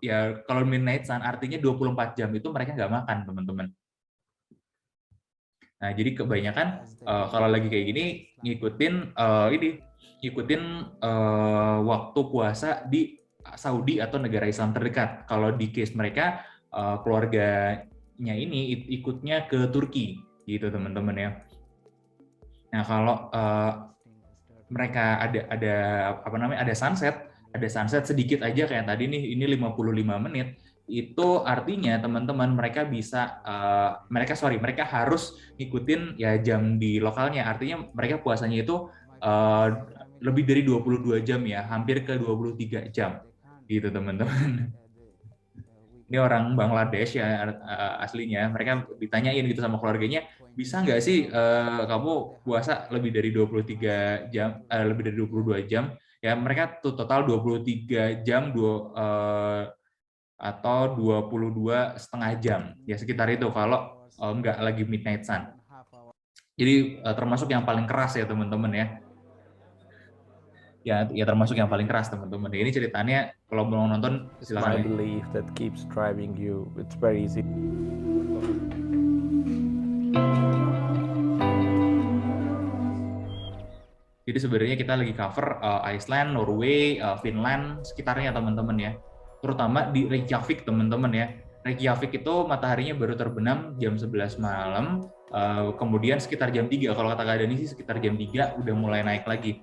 ya kalau Midnight Sun artinya 24 jam itu mereka nggak makan, teman-teman. Nah, jadi kebanyakan kalau lagi kayak gini ngikutin waktu puasa di Saudi atau negara Islam terdekat. Kalau di case mereka keluarganya ini ikutnya ke Turki gitu teman-teman ya. Nah kalau mereka ada sunset sedikit aja kayak tadi nih, ini 55 menit. Itu artinya teman-teman mereka harus ngikutin ya jam di lokalnya. Artinya mereka puasanya itu lebih dari 22 jam ya, hampir ke 23 jam. Gitu teman-teman. Ini orang Bangladesh ya aslinya. Mereka ditanyain gitu sama keluarganya, bisa nggak sih kamu puasa lebih dari 23 jam, lebih dari 22 jam? Ya mereka tuh total 23 jam atau 22,5 jam. Ya sekitar itu kalau nggak lagi Midnight Sun. Jadi termasuk yang paling keras ya teman-teman ya. Ya termasuk yang paling keras teman-teman. Ini ceritanya kalau mau nonton silakan. My belief that keeps driving you. It's very easy. Jadi sebenarnya kita lagi cover Iceland, Norway, Finland sekitarnya teman-teman ya. Terutama di Reykjavik teman-teman ya. Reykjavik itu mataharinya baru terbenam jam 11 malam. Kemudian sekitar jam 3, kalau kata Kak Dani sih sekitar jam 3 udah mulai naik lagi.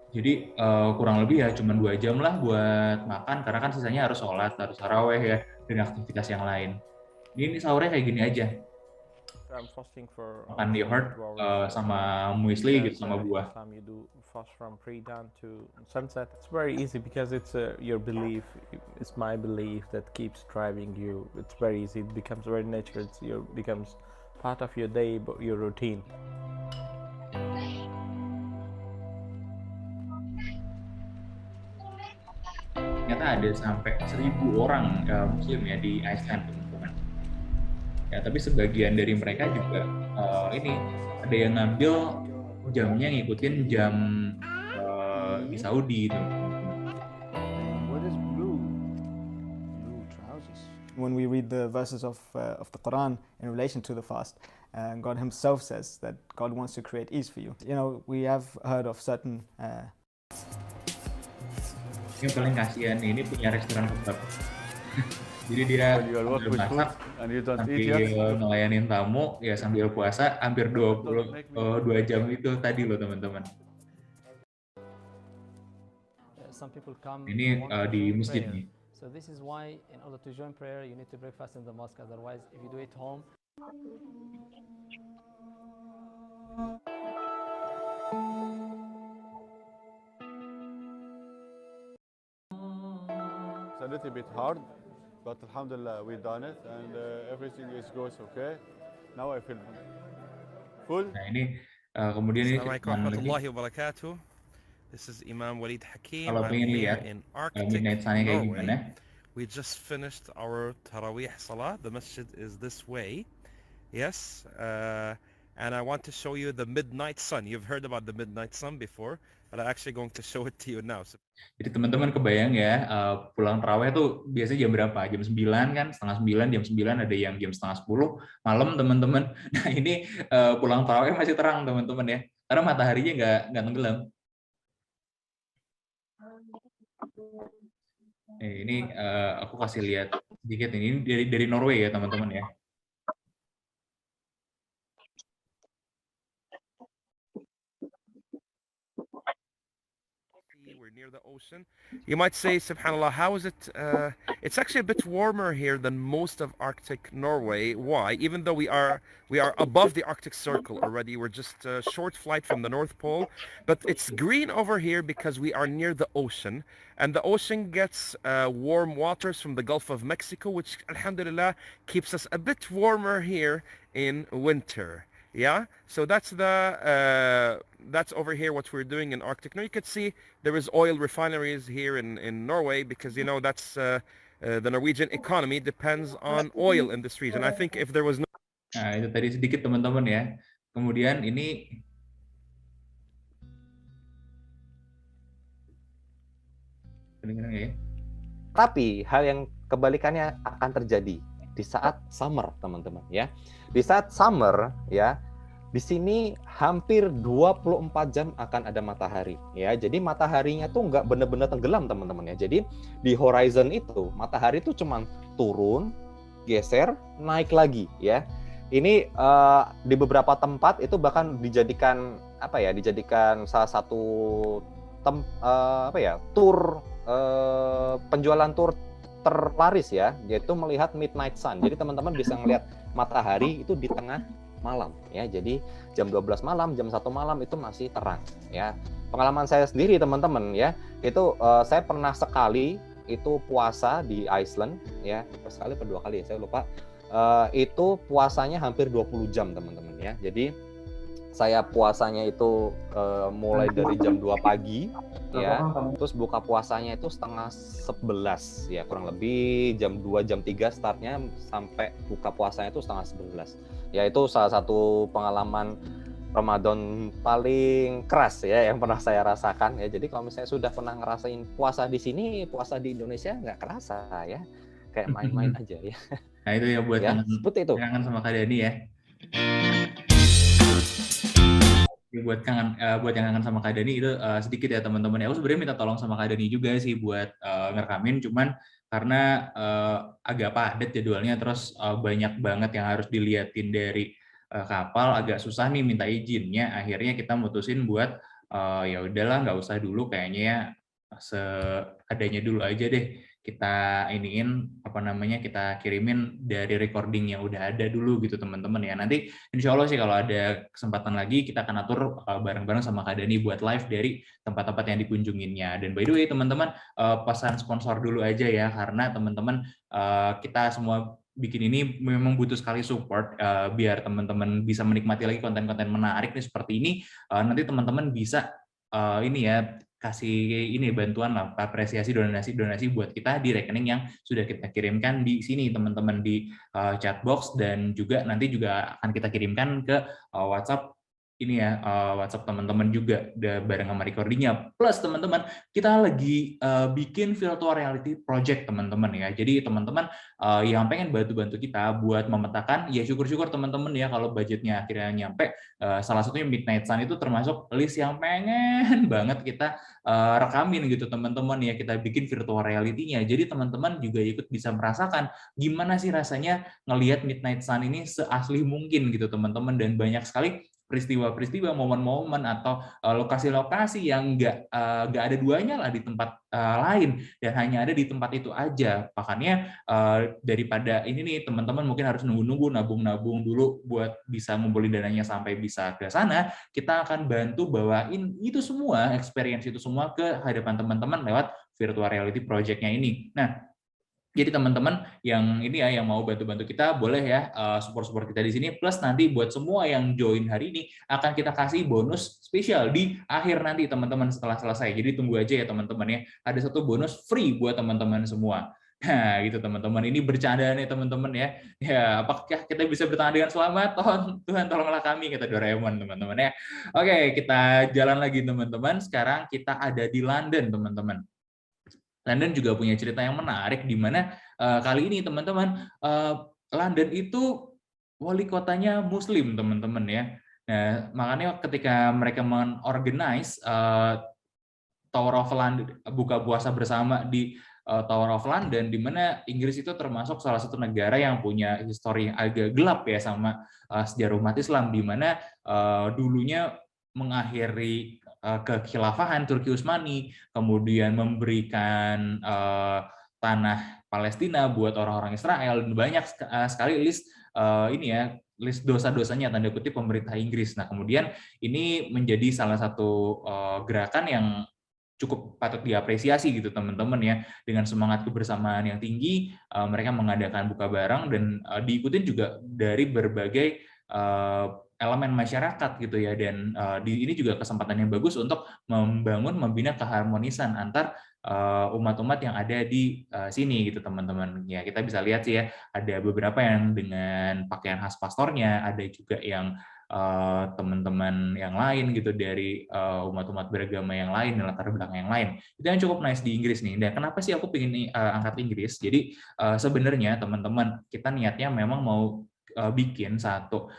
Jadi kurang lebih ya cuma 2 jam lah buat makan, karena kan sisanya harus sholat, harus taraweh ya, dan aktivitas yang lain. Ini sahurnya kayak gini aja. Makan yogurt sama muesli gitu sama buah. You do fast from pre-dawn to sunset. It's very easy because it's your belief. It's my belief that keeps driving you. It's very easy. It becomes very natural. It becomes part of your day, your routine. Ternyata ada sampai 1.000 orang Muslim ya di Iceland teman-teman. Ya, tapi sebagian dari mereka juga ini ada yang ngambil jamnya ngikutin jam di Saudi itu. What is blue? Blue trousers. When we read the verses of the Quran in relation to the fast, God Himself says that God wants to create ease for you. You know, we have heard of certain. Yang paling kasihan ini punya restoran kebab. Jadi dia sambil masak, sambil ngelayanin tamu, ya sambil puasa hampir 22 jam itu tadi loh teman-teman. Ini di masjid nih. So this is why in order to join prayer you need to break fast in the mosque, otherwise if you do it home. It's a little bit hard. But alhamdulillah, we done it and everything goes okay. Now I feel full. Nah ini kemudian ini Assalamualaikum warahmatullahi wabarakatuh. This is Imam Walid Hakim. Kalau pengen lihat midnight sun kayak gimana, we just finished our Tarawih Salah. The masjid is this way. Yes, and I want to show you the midnight sun. You've heard about the midnight sun before, but I'm actually going to show it to you now. Jadi teman-teman kebayang ya, pulang tarawih tuh biasanya jam berapa? Jam 9 kan, setengah 9, jam 9, ada yang jam setengah 10 malam teman-teman. Nah ini pulang tarawih masih terang teman-teman ya, karena mataharinya nggak tenggelam. Ini aku kasih lihat sedikit ini dari Norway ya teman-teman ya. Near the ocean. You might say, subhanallah, how is it? It's actually a bit warmer here than most of Arctic Norway. Why? Even though we are above the Arctic Circle already, we're just a short flight from the North Pole, but it's green over here because we are near the ocean, and the ocean gets warm waters from the Gulf of Mexico, which alhamdulillah keeps us a bit warmer here in winter. Yeah, so that's over here what we're doing in Arctic. Now you can see there is oil refineries here in Norway because you know that's the Norwegian economy depends on oil in this region. I think if there was no. Nah itu tadi sedikit teman-teman ya. Kemudian ini ya. Tapi hal yang kebalikannya akan terjadi di saat summer, teman-teman ya. Di saat summer ya, di sini hampir 24 jam akan ada matahari ya. Jadi mataharinya tuh nggak benar-benar tenggelam, teman-teman ya. Jadi di horizon itu matahari itu cuman turun, geser, naik lagi ya. Ini di beberapa tempat itu bahkan dijadikan dijadikan salah satu tur penjualan tur terlaris ya, yaitu melihat midnight sun. Jadi teman-teman bisa melihat matahari itu di tengah malam ya. Jadi jam 12 malam, jam 1 malam itu masih terang ya. Pengalaman saya sendiri teman-teman ya, itu saya pernah sekali itu puasa di Iceland ya, sekali atau 2 kali ya, saya lupa. Itu puasanya hampir 20 jam teman-teman ya. Jadi saya puasanya itu mulai dari jam 2 pagi ya, terus buka puasanya itu setengah 11 ya, kurang lebih jam 2 jam 3 startnya sampai buka puasanya itu setengah 11 ya. Itu salah satu pengalaman Ramadan paling keras ya yang pernah saya rasakan ya. Jadi kalau misalnya sudah pernah ngerasain puasa di sini, puasa di Indonesia nggak kerasa ya, kayak main-main aja ya. Nah itu ya buat ya, seperti itu. Kangen sama Kak Dani ya. Buat yang kangen sama Kak Dani itu sedikit ya teman-teman. Aku sebenarnya minta tolong sama Kak Dani juga sih buat ngerekamin, cuman karena agak padat jadwalnya, terus banyak banget yang harus diliatin dari kapal, agak susah nih minta izinnya. Akhirnya kita mutusin buat ya udahlah nggak usah dulu, kayaknya seadanya dulu aja deh. Kita kita kirimin dari recording yang udah ada dulu gitu teman-teman ya. Nanti insya Allah sih kalau ada kesempatan lagi kita akan atur bareng-bareng sama Kak Dani buat live dari tempat-tempat yang dikunjunginnya. Dan by the way teman-teman, pesan sponsor dulu aja ya, karena teman-teman kita semua bikin ini memang butuh sekali support biar teman-teman bisa menikmati lagi konten-konten menarik nih seperti ini. Nanti teman-teman bisa ini ya, kasih ini bantuan lah, apresiasi donasi buat kita di rekening yang sudah kita kirimkan di sini teman-teman, di chat box, dan juga nanti juga akan kita kirimkan ke WhatsApp ini ya, WhatsApp teman-teman juga bareng sama recordingnya. Plus teman-teman, kita lagi bikin virtual reality project teman-teman ya. Jadi teman-teman yang pengen bantu-bantu kita buat memetakan, ya syukur-syukur teman-teman ya kalau budgetnya akhirnya nyampe. Salah satunya Midnight Sun itu termasuk list yang pengen banget kita rekamin gitu teman-teman ya, kita bikin virtual reality-nya. Jadi teman-teman juga ikut bisa merasakan gimana sih rasanya ngelihat Midnight Sun ini seasli mungkin gitu teman-teman, dan banyak sekali peristiwa-peristiwa, momen-momen atau lokasi-lokasi yang nggak ada duanya lah di tempat lain, dan hanya ada di tempat itu aja. Makanya daripada ini nih teman-teman mungkin harus nunggu-nunggu, nabung-nabung dulu buat bisa ngumpulin dananya sampai bisa ke sana, kita akan bantu bawain itu semua, experience itu semua ke hadapan teman-teman lewat virtual reality project-nya ini. Nah, jadi teman-teman yang ini ya, yang mau bantu-bantu kita boleh ya support kita di sini. Plus nanti buat semua yang join hari ini akan kita kasih bonus spesial di akhir nanti teman-teman setelah selesai. Jadi tunggu aja ya teman-teman ya. Ada satu bonus free buat teman-teman semua. Nah gitu teman-teman, ini bercanda nih teman-teman ya. Ya apakah kita bisa bertahan dengan selamat? Tuhan tolonglah kami, kata Doraemon teman-teman ya. Oke, kita jalan lagi teman-teman. Sekarang kita ada di London teman-teman. London juga punya cerita yang menarik, di mana kali ini teman-teman, London itu wali kotanya Muslim teman-teman ya. Nah, makanya ketika mereka mengorganize Tower of London, buka puasa bersama di Tower of London, di mana Inggris itu termasuk salah satu negara yang punya histori yang agak gelap ya sama sejarah umat Islam, di mana dulunya mengakhiri kekhilafahan Turki Utsmani, kemudian memberikan tanah Palestina buat orang-orang Israel, dan banyak sekali list ini ya, list dosa-dosanya tanda kutip pemerintah Inggris. Nah, kemudian ini menjadi salah satu gerakan yang cukup patut diapresiasi gitu teman-teman ya, dengan semangat kebersamaan yang tinggi mereka mengadakan buka bareng, dan diikutin juga dari berbagai elemen masyarakat gitu ya, dan ini juga kesempatan yang bagus untuk membina keharmonisan antar umat-umat yang ada di sini gitu teman-teman ya. Kita bisa lihat sih ya, ada beberapa yang dengan pakaian khas pastornya, ada juga yang teman-teman yang lain gitu dari umat-umat beragama yang lain, latar belakang yang lain. Itu yang cukup nice di Inggris nih. Dan kenapa sih aku pengen angkat Inggris? Jadi sebenarnya teman-teman, kita niatnya memang mau bikin satu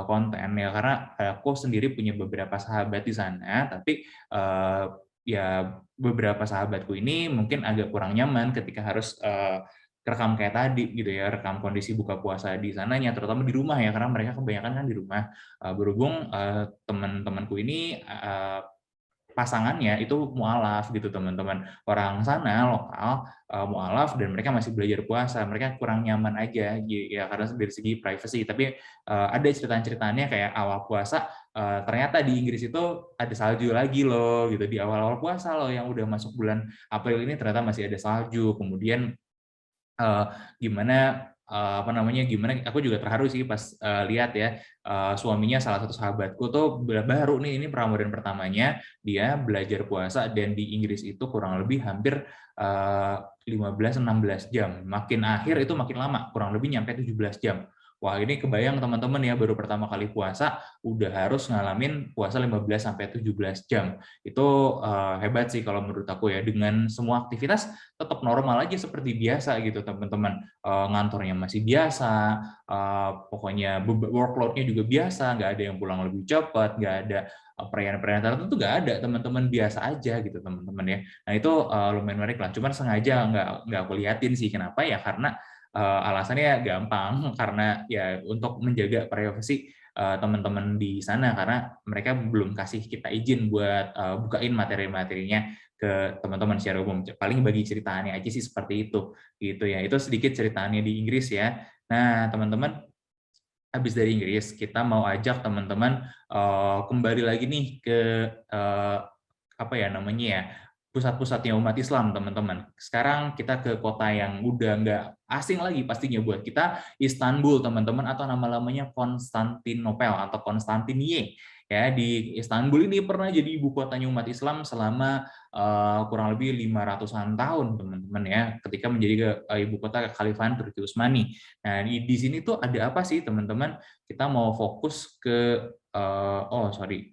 konten ya, karena aku sendiri punya beberapa sahabat di sana, tapi ya beberapa sahabatku ini mungkin agak kurang nyaman ketika harus rekam kayak tadi gitu ya, rekam kondisi buka puasa di sananya, terutama di rumah ya, karena mereka kebanyakan kan di rumah. Berhubung teman-temanku ini pasangannya itu mualaf gitu teman-teman, orang sana lokal mualaf, dan mereka masih belajar puasa, mereka kurang nyaman aja ya karena dari segi privacy. Tapi ada cerita-ceritanya kayak awal puasa ternyata di Inggris itu ada salju lagi loh gitu, di awal-awal puasa loh, yang udah masuk bulan April ini ternyata masih ada salju. Kemudian gimana aku juga terharu sih pas lihat ya, suaminya salah satu sahabatku tuh baru nih, ini Ramadan pertamanya dia belajar puasa, dan di Inggris itu kurang lebih hampir 15-16 jam, makin akhir itu makin lama, kurang lebih nyampe 17 jam. Wah, ini kebayang teman-teman ya, baru pertama kali puasa udah harus ngalamin puasa 15-17 jam. Itu hebat sih kalau menurut aku ya, dengan semua aktivitas tetap normal aja seperti biasa gitu teman-teman. Ngantornya masih biasa, pokoknya workload-nya juga biasa, nggak ada yang pulang lebih cepat, nggak ada perayaan-perayaan tertentu, nggak ada, teman-teman biasa aja gitu teman-teman ya. Nah itu lumayan menarik lah, cuman sengaja nggak aku liatin sih, kenapa ya, karena alasannya gampang, karena ya untuk menjaga privasi teman-teman di sana, karena mereka belum kasih kita izin buat bukain materi-materinya ke teman-teman secara umum. Paling bagi ceritanya aja sih seperti itu gitu ya. Itu sedikit ceritanya di Inggris ya. Nah teman-teman, habis dari Inggris kita mau ajak teman-teman kembali lagi nih ke apa ya namanya ya, pusat-pusatnya umat Islam teman-teman. Sekarang kita ke kota yang udah nggak asing lagi pastinya buat kita, Istanbul teman-teman, atau nama lamanya Konstantinopel atau Konstantinie. Ya, di Istanbul ini pernah jadi ibu kotanya umat Islam selama kurang lebih 500-an tahun, teman-teman ya, ketika menjadi ibu kota Kekhalifahan Turki Utsmani. Nah, di sini tuh ada apa sih, teman-teman? Kita mau fokus ke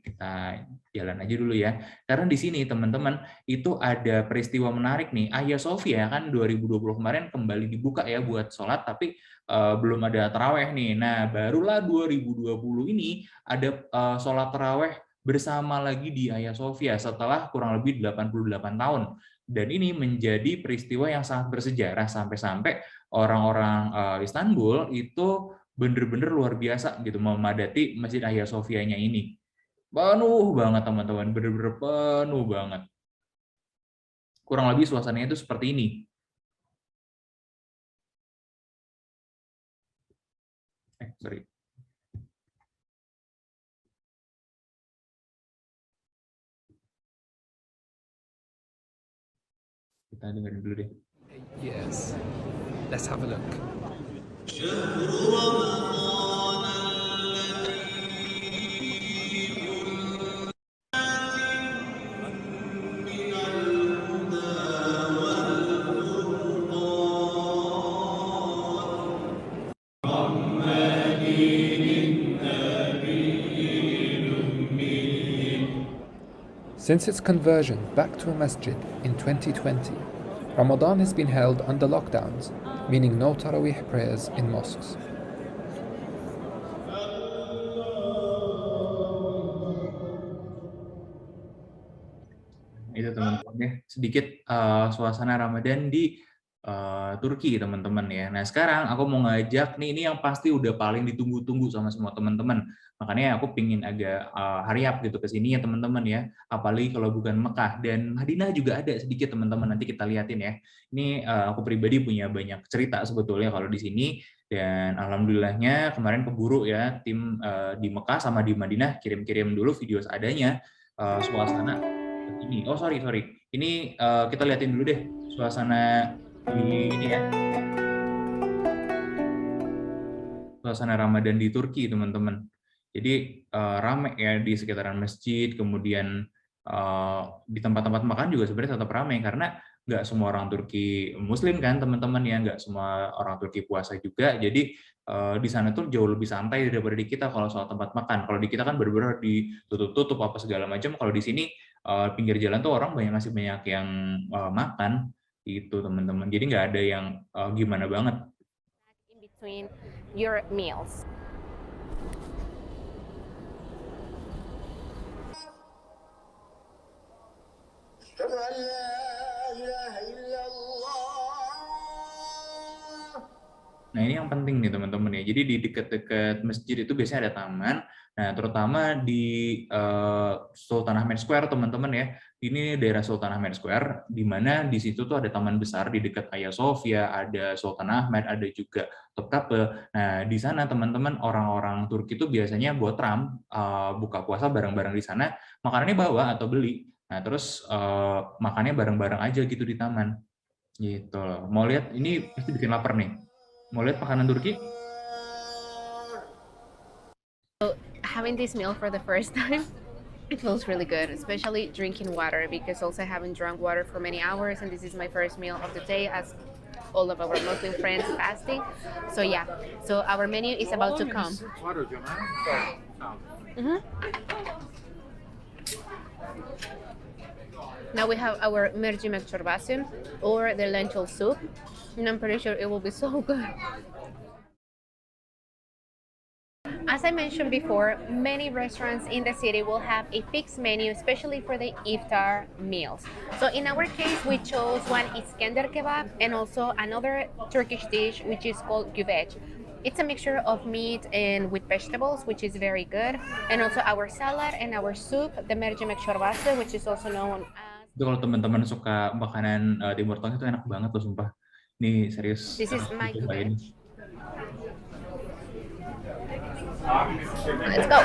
kita jalan aja dulu ya. Karena di sini, teman-teman, itu ada peristiwa menarik nih. Hagia Sophia kan 2020 kemarin kembali dibuka ya buat sholat, tapi belum ada taraweh nih. Nah, barulah 2020 ini ada sholat taraweh bersama lagi di Hagia Sophia setelah kurang lebih 88 tahun. Dan ini menjadi peristiwa yang sangat bersejarah sampai-sampai orang-orang Istanbul itu bener-bener luar biasa gitu memadati Masjid Hagia Sophia-nya ini. Penuh banget, teman-teman, bener-bener penuh banget. Kurang lebih suasananya itu seperti ini. Sorry. Kita dengerin dulu deh. Yes. Let's have a look. Since its conversion back to a masjid in 2020, Ramadan has been held under lockdowns, meaning no Taraweeh prayers in mosques. Itu teman-teman ya, sedikit suasana Ramadan di Turki, teman-teman ya. Nah, sekarang aku mau ngajak nih, ini yang pasti udah paling ditunggu-tunggu sama semua teman-teman. Makanya aku pingin agak hurry up gitu ke sini ya, teman-teman ya. Apalagi kalau bukan Mekah dan Madinah juga ada sedikit, teman-teman. Nanti kita liatin ya. Ini aku pribadi punya banyak cerita sebetulnya kalau di sini, dan alhamdulillahnya kemarin keburu ya tim di Mekah sama di Madinah kirim-kirim dulu video seadanya suasana ini. Oh sorry. Ini kita liatin dulu deh suasana ini ya. Suasana Ramadan di Turki, teman-teman. Jadi ramai ya di sekitaran masjid, kemudian di tempat-tempat makan juga sebenarnya tetap ramai karena nggak semua orang Turki Muslim kan, teman-teman ya, nggak semua orang Turki puasa juga. Jadi di sana tuh jauh lebih santai daripada di kita kalau soal tempat makan. Kalau di kita kan benar-benar ditutup-tutup apa segala macam. Kalau di sini pinggir jalan tuh orang masih banyak yang makan gitu, teman-teman. Jadi nggak ada yang gimana banget. In between your meals. Nah, ini yang penting nih, teman-teman ya. Jadi di dekat-dekat masjid itu biasanya ada taman. Nah, terutama di Sultan Ahmed Square, teman-teman ya. Ini daerah Sultan Ahmed Square, di mana di situ tuh ada taman besar di dekat Hagia Sophia, ada Sultan Ahmed, ada juga Topkapi. Nah, di sana teman-teman orang-orang Turki itu biasanya buat buka puasa bareng-bareng di sana, makanannya bawa atau beli. Nah, terus makannya bareng-bareng aja gitu di taman. Gitu loh. Mau lihat ini pasti bikin lapar nih. Mau lihat makanan Turki? So, having this meal for the first time, it feels really good, especially drinking water, because also I haven't drunk water for many hours, and this is my first meal of the day as all of our Muslim friends fasting. So yeah, so our menu is about to come. Now we have our mercimek çorbası or the lentil soup, and I'm pretty sure it will be so good. As I mentioned before, many restaurants in the city will have a fixed menu, especially for the iftar meals. So in our case, we chose one Iskender kebab and also another Turkish dish, which is called güveç. It's a mixture of meat and with vegetables, which is very good. And also our salad and our soup, the mercimek çorbası, which is also known as... Itu kalau teman-teman suka makanan Timur Tengah itu enak banget loh, sumpah. Nih serius. This is my güveç. Let's go.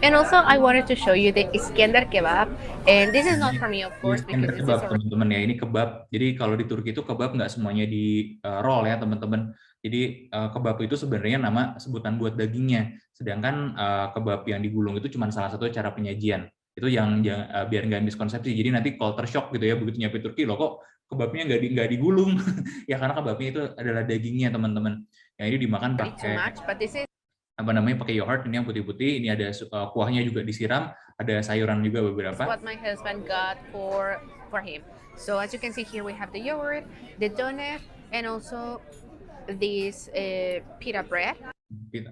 And also, I wanted to show you the Iskender kebab. And this is not for me, of course, Iskender because this is kebab, a teman-teman ya. Ini kebab. Jadi kalau di Turki itu kebab nggak semuanya di roll ya, teman-teman. Jadi kebab itu sebenarnya nama sebutan buat dagingnya. Sedangkan kebab yang digulung itu cuma salah satu cara penyajian. Itu yang biar nggak miskonsepsi. Jadi nanti culture shock gitu ya, begitu nyampe Turki, loh kok kebabnya nggak digulung. Ya karena kebabnya itu adalah dagingnya, teman-teman. Yang ini dimakan too pakai much, but this is apa namanya, pakai yogurt. Ini yang putih-putih. Ini ada kuahnya juga disiram. Ada sayuran juga beberapa. what my husband got for him. So as you can see here, we have the yogurt, the donut, and also this pita bread,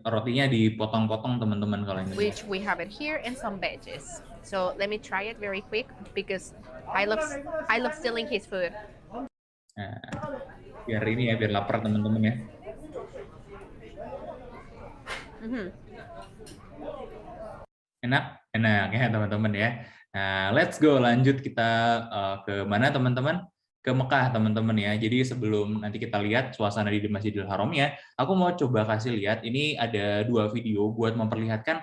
Rotinya dipotong-potong, teman-teman, kalau ini. which we have it here, and some veggies. So let me try it very quick because I love stealing his food. Nah, biar ini ya, biar lapar teman-teman ya. Enak ya teman-teman ya. Nah, let's go, lanjut kita ke mana teman-teman? Ke Mekah, teman-teman ya. Jadi sebelum nanti kita lihat suasana di Masjidil Haram ya, aku mau coba kasih lihat, ini ada 2 video buat memperlihatkan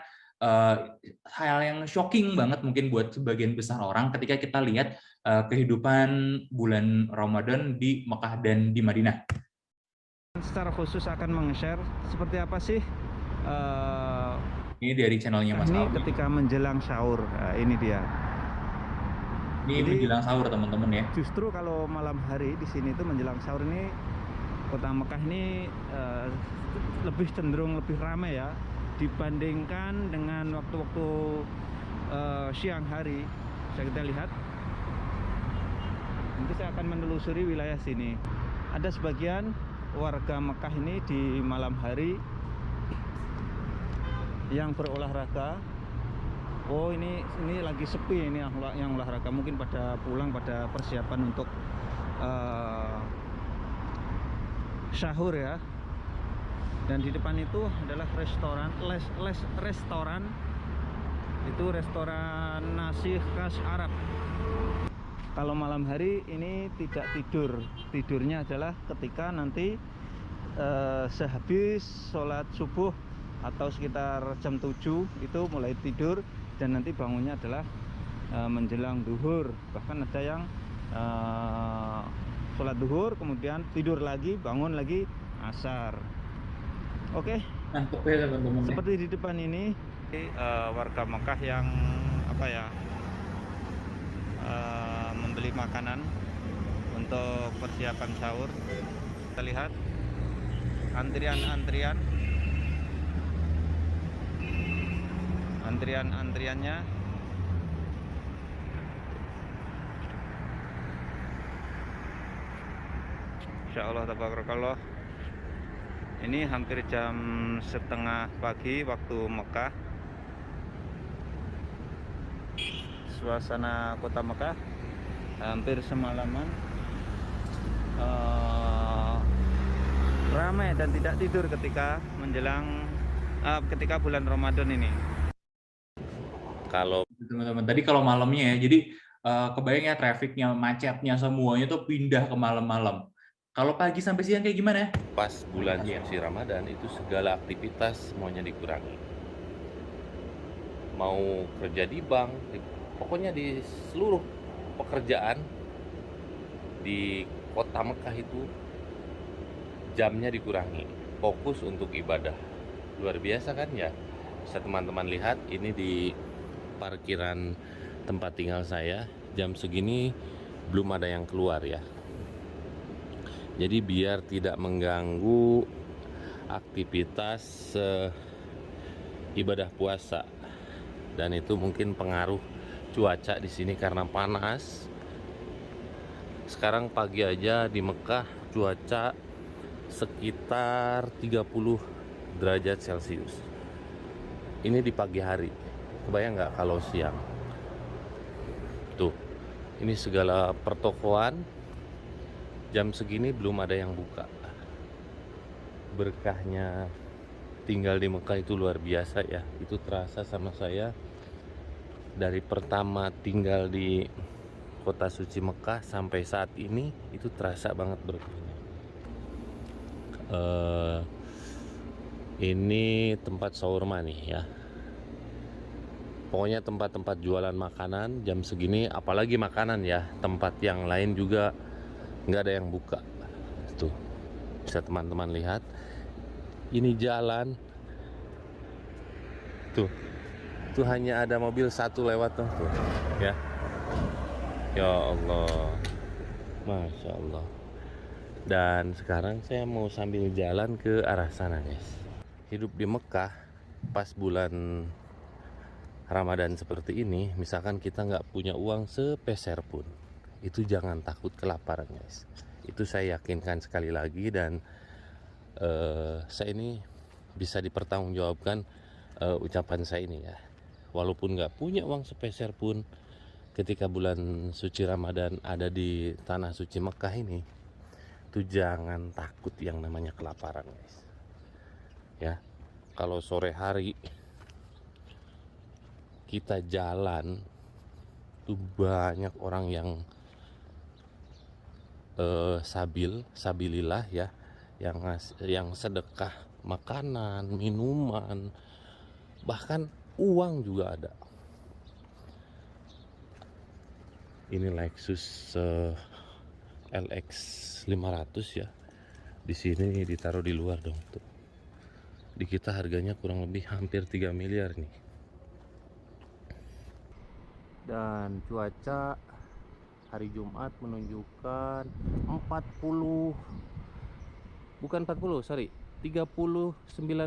hal yang shocking banget mungkin buat sebagian besar orang ketika kita lihat kehidupan bulan Ramadan di Mekah dan di Madinah. Secara khusus akan meng-share seperti apa sih ini dari channelnya Mas ini Alwi. ketika menjelang sahur. Nah, ini dia. Ini Jadi, menjelang sahur, teman-teman ya. Justru kalau malam hari di sini itu menjelang sahur ini, kota Mekah ini lebih cenderung lebih ramai ya dibandingkan dengan waktu-waktu siang hari. Bisa kita lihat. Nanti saya akan menelusuri wilayah sini. Ada sebagian warga Mekah ini di malam hari yang berolahraga. Oh, ini lagi sepi ini yang olahraga, mungkin pada pulang pada persiapan untuk sahur ya. Dan di depan itu adalah restoran restoran itu restoran nasi khas Arab. Kalau malam hari ini tidak tidur, tidurnya adalah ketika nanti sehabis sholat subuh atau sekitar jam 7 itu mulai tidur, dan nanti bangunnya adalah menjelang duhur. Bahkan ada yang sholat duhur kemudian tidur lagi, bangun lagi asar. Oke, ya, teman-teman. Seperti di depan ini warga Mekah yang membeli makanan untuk persiapan sahur. Kita lihat antriannya. Insyaallah tabarakallah. Ini hampir jam setengah pagi waktu Mekah. Suasana kota Mekah hampir semalaman ramai dan tidak tidur ketika menjelang ketika bulan Ramadan ini. Kalau teman-teman tadi kalau malamnya ya, jadi kebayang ya trafficnya, macetnya, semuanya tuh pindah ke malam-malam. Kalau pagi sampai siang kayak gimana? Pas bulan suci Ramadan itu segala aktivitas semuanya dikurangi. Mau kerja di bank, pokoknya di seluruh pekerjaan di kota Mekah itu jamnya dikurangi, fokus untuk ibadah. Luar biasa kan ya. Bisa teman-teman lihat ini di parkiran tempat tinggal saya, jam segini belum ada yang keluar ya. Jadi biar tidak mengganggu aktivitas ibadah puasa, dan itu mungkin pengaruh cuaca di sini karena panas. Sekarang pagi aja di Mekah cuaca sekitar 30 derajat Celcius. Ini di pagi hari. Kebayang nggak kalau siang? Tuh, ini segala pertokoan jam segini belum ada yang buka. Berkahnya tinggal di Mekah itu luar biasa ya. Itu terasa sama saya dari pertama tinggal di kota suci Mekah sampai saat ini, itu terasa banget berkahnya. Ini tempat shawarma nih ya. Pokoknya tempat-tempat jualan makanan jam segini, apalagi makanan ya, tempat yang lain juga nggak ada yang buka. Tuh, bisa teman-teman lihat. Ini jalan. Tuh hanya ada mobil satu lewat tuh, ya. Ya Allah, Masya Allah. Dan sekarang saya mau sambil jalan ke arah sana, guys. Hidup di Mekah pas bulan Ramadan seperti ini, misalkan kita nggak punya uang sepeser pun, itu jangan takut kelaparan, guys. Itu saya yakinkan sekali lagi, dan saya ini bisa dipertanggungjawabkan ucapan saya ini ya. Walaupun nggak punya uang sepeser pun, ketika bulan suci Ramadan ada di tanah suci Mekah ini, itu jangan takut yang namanya kelaparan, guys. Ya, kalau sore hari kita jalan, tuh banyak orang yang sabilillah ya, yang sedekah makanan, minuman, bahkan uang juga ada. Ini Lexus LX 500 ya. Di sini ditaruh di luar dong tuh. Di kita harganya kurang lebih hampir 3 miliar nih. Dan cuaca hari Jumat menunjukkan 39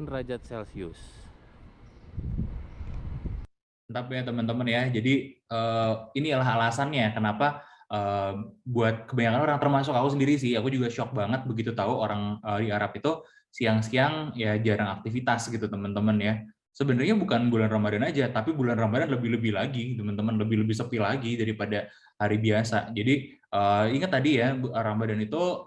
derajat Celcius. Mantap ya teman-teman ya. Jadi inilah alasannya kenapa buat kebanyakan orang, termasuk aku sendiri sih, aku juga shock banget begitu tahu orang di Arab itu siang-siang ya jarang aktivitas gitu teman-teman ya. Sebenarnya bukan bulan Ramadan aja, tapi bulan Ramadan lebih-lebih lagi teman-teman, lebih-lebih sepi lagi daripada hari biasa. Jadi ingat tadi ya, Ramadan itu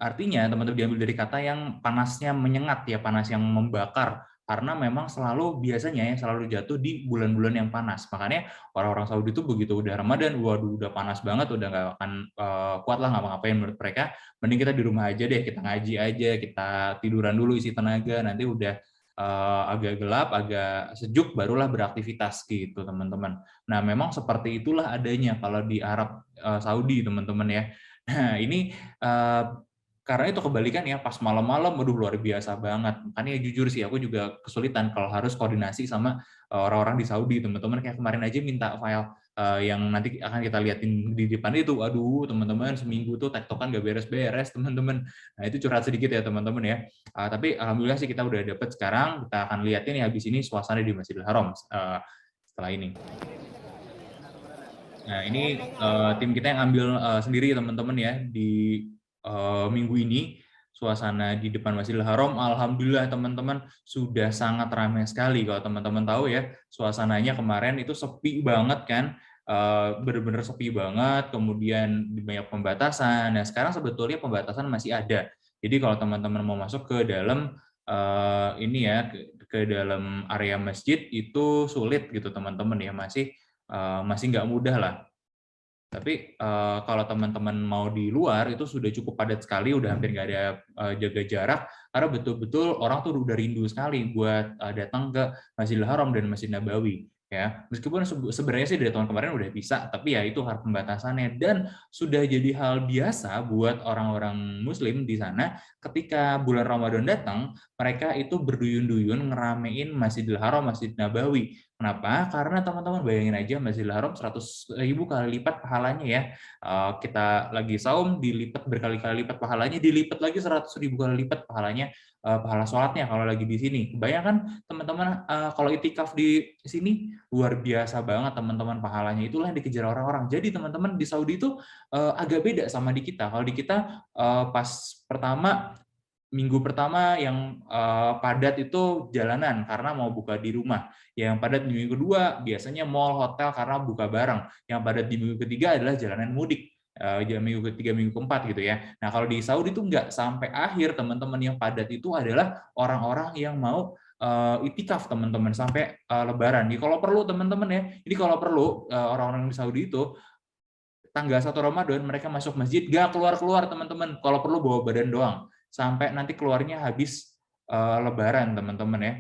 artinya teman-teman diambil dari kata yang panasnya menyengat ya, panas yang membakar. Karena memang biasanya selalu jatuh di bulan-bulan yang panas. Makanya orang-orang Saudi itu begitu udah Ramadan, waduh udah panas banget, udah nggak akan kuat lah ngapa-ngapain menurut mereka. Mending kita di rumah aja deh, kita ngaji aja, kita tiduran dulu isi tenaga, nanti udah agak gelap, agak sejuk, barulah beraktivitas gitu teman-teman. Nah memang seperti itulah adanya kalau di Arab Saudi teman-teman ya. Nah ini karena itu kebalikan ya, pas malam-malam, waduh luar biasa banget. Makanya jujur sih, aku juga kesulitan kalau harus koordinasi sama orang-orang di Saudi, teman-teman. Kayak kemarin aja minta file yang nanti akan kita liatin di depan itu, aduh teman-teman, seminggu tuh tektokan gak beres-beres, teman-teman. Nah itu curhat sedikit ya teman-teman ya. Tapi alhamdulillah sih kita udah dapet sekarang, kita akan liatin ya habis ini suasana di Masjidil Haram setelah ini. Nah ini tim kita yang ambil sendiri teman-teman ya, di minggu ini suasana di depan Masjidil Haram, alhamdulillah teman-teman sudah sangat ramai sekali. Kalau teman-teman tahu ya, suasananya kemarin itu sepi banget kan, benar-benar sepi banget, kemudian banyak pembatasan. Nah sekarang sebetulnya pembatasan masih ada. Jadi kalau teman-teman mau masuk ke dalam ini ya, ke dalam area masjid itu sulit gitu teman-teman ya, masih nggak mudah lah. Tapi kalau teman-teman mau di luar itu sudah cukup padat sekali, udah hampir nggak ada jaga jarak, karena betul-betul orang tuh udah rindu sekali buat datang ke Masjidil Haram dan Masjid Nabawi. Ya, meskipun sebenarnya sih dari tahun kemarin udah bisa, tapi ya itu harus pembatasannya, dan sudah jadi hal biasa buat orang-orang Muslim di sana. Ketika bulan Ramadan datang, mereka itu berduyun-duyun ngeramein Masjidil Haram, Masjid Nabawi. Kenapa? Karena teman-teman bayangin aja Masjidil Haram 100.000 kali lipat pahalanya ya. Kita lagi saum dilipat berkali-kali lipat pahalanya, dilipat lagi 100.000 kali lipat pahalanya, pahala sholatnya kalau lagi di sini. Bayangkan teman-teman kalau itikaf di sini luar biasa banget teman-teman pahalanya, itulah yang dikejar orang-orang. Jadi teman-teman di Saudi itu agak beda sama di kita. Kalau di kita pas minggu pertama yang padat itu jalanan karena mau buka di rumah. Yang padat di minggu kedua biasanya mall, hotel karena buka bareng. Yang padat di minggu ketiga adalah jalanan mudik. Minggu ketiga, minggu keempat gitu ya. Nah kalau di Saudi itu nggak sampai akhir teman-teman, yang padat itu adalah orang-orang yang mau itikaf teman-teman sampai Lebaran. Jadi kalau perlu teman-teman ya, ini kalau perlu orang-orang di Saudi itu tanggal 1 Ramadan mereka masuk masjid gak keluar-keluar teman-teman. Kalau perlu bawa badan doang sampai nanti keluarnya habis Lebaran teman-teman ya.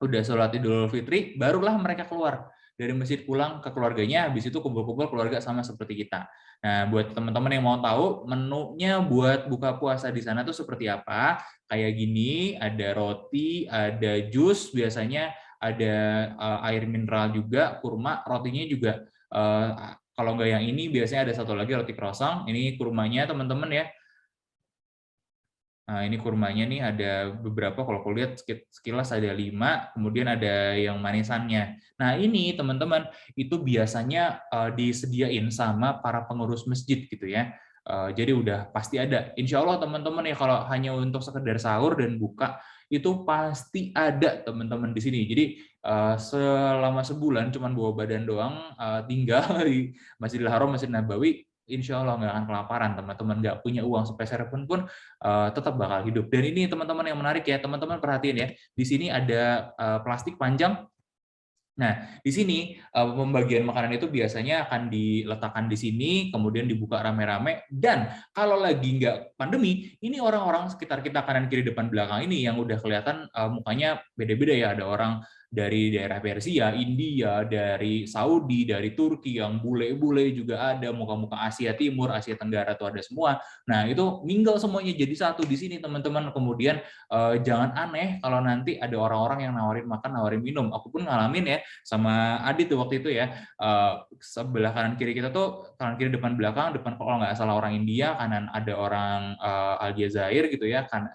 udah sholat Idul Fitri, barulah mereka keluar dari masjid pulang ke keluarganya, habis itu kumpul-kumpul keluarga sama seperti kita. Nah, buat teman-teman yang mau tahu menunya buat buka puasa di sana tuh seperti apa, kayak gini, ada roti, ada jus, biasanya ada air mineral juga, kurma, rotinya juga kalau nggak yang ini biasanya ada satu lagi roti croissant, ini kurmanya teman-teman ya. Nah, ini kurmanya nih ada beberapa, kalau aku lihat sekilas ada 5, kemudian ada yang manisannya. Nah, ini teman-teman, itu biasanya disediain sama para pengurus masjid gitu ya. Jadi udah pasti ada. Insya Allah teman-teman ya, kalau hanya untuk sekedar sahur dan buka, itu pasti ada teman-teman di sini. Jadi selama sebulan cuman bawa badan doang, tinggal di Masjidil Haram, Masjid Nabawi, insya Allah nggak akan kelaparan, teman-teman nggak punya uang sepeser pun tetap bakal hidup. Dan ini teman-teman yang menarik ya, teman-teman perhatiin ya, di sini ada plastik panjang. Nah, di sini pembagian makanan itu biasanya akan diletakkan di sini, kemudian dibuka rame-rame, dan kalau lagi nggak pandemi, ini orang-orang sekitar kita kanan kiri depan belakang ini yang udah kelihatan mukanya beda-beda ya, ada orang dari daerah Persia, India, dari Saudi, dari Turki, yang bule-bule juga ada, muka-muka Asia Timur, Asia Tenggara tuh ada semua. Nah, itu mingle semuanya jadi satu di sini teman-teman. Kemudian jangan aneh kalau nanti ada orang-orang yang nawarin makan, nawarin minum. Aku pun ngalamin ya sama Adit tuh waktu itu ya, sebelah kanan kiri kita tuh, kanan kiri depan belakang, depan kalau nggak salah orang India, kanan ada orang Aljazair gitu ya, kan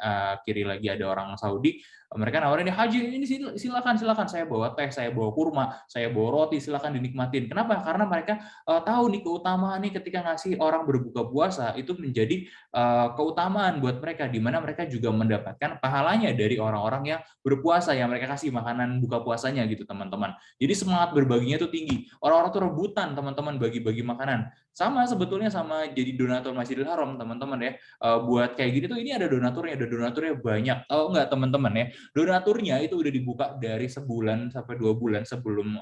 kiri lagi ada orang Saudi. Mereka nawarin, Haji ini silakan saya bawa teh, saya bawa kurma, saya bawa roti, silakan dinikmatin. Kenapa? Karena mereka tahu nih keutamaan nih ketika ngasih orang berbuka puasa itu menjadi keutamaan buat mereka, di mana mereka juga mendapatkan pahalanya dari orang-orang yang berpuasa yang mereka kasih makanan buka puasanya gitu teman-teman. Jadi semangat berbaginya tuh tinggi. Orang-orang tuh rebutan teman-teman bagi-bagi makanan. Sama sebetulnya sama jadi donatur Masjidil Haram teman-teman ya. Buat kayak gini tuh ini ada donaturnya banyak. Oh enggak teman-teman ya. Donaturnya itu udah dibuka dari sebulan sampai 2 bulan sebelum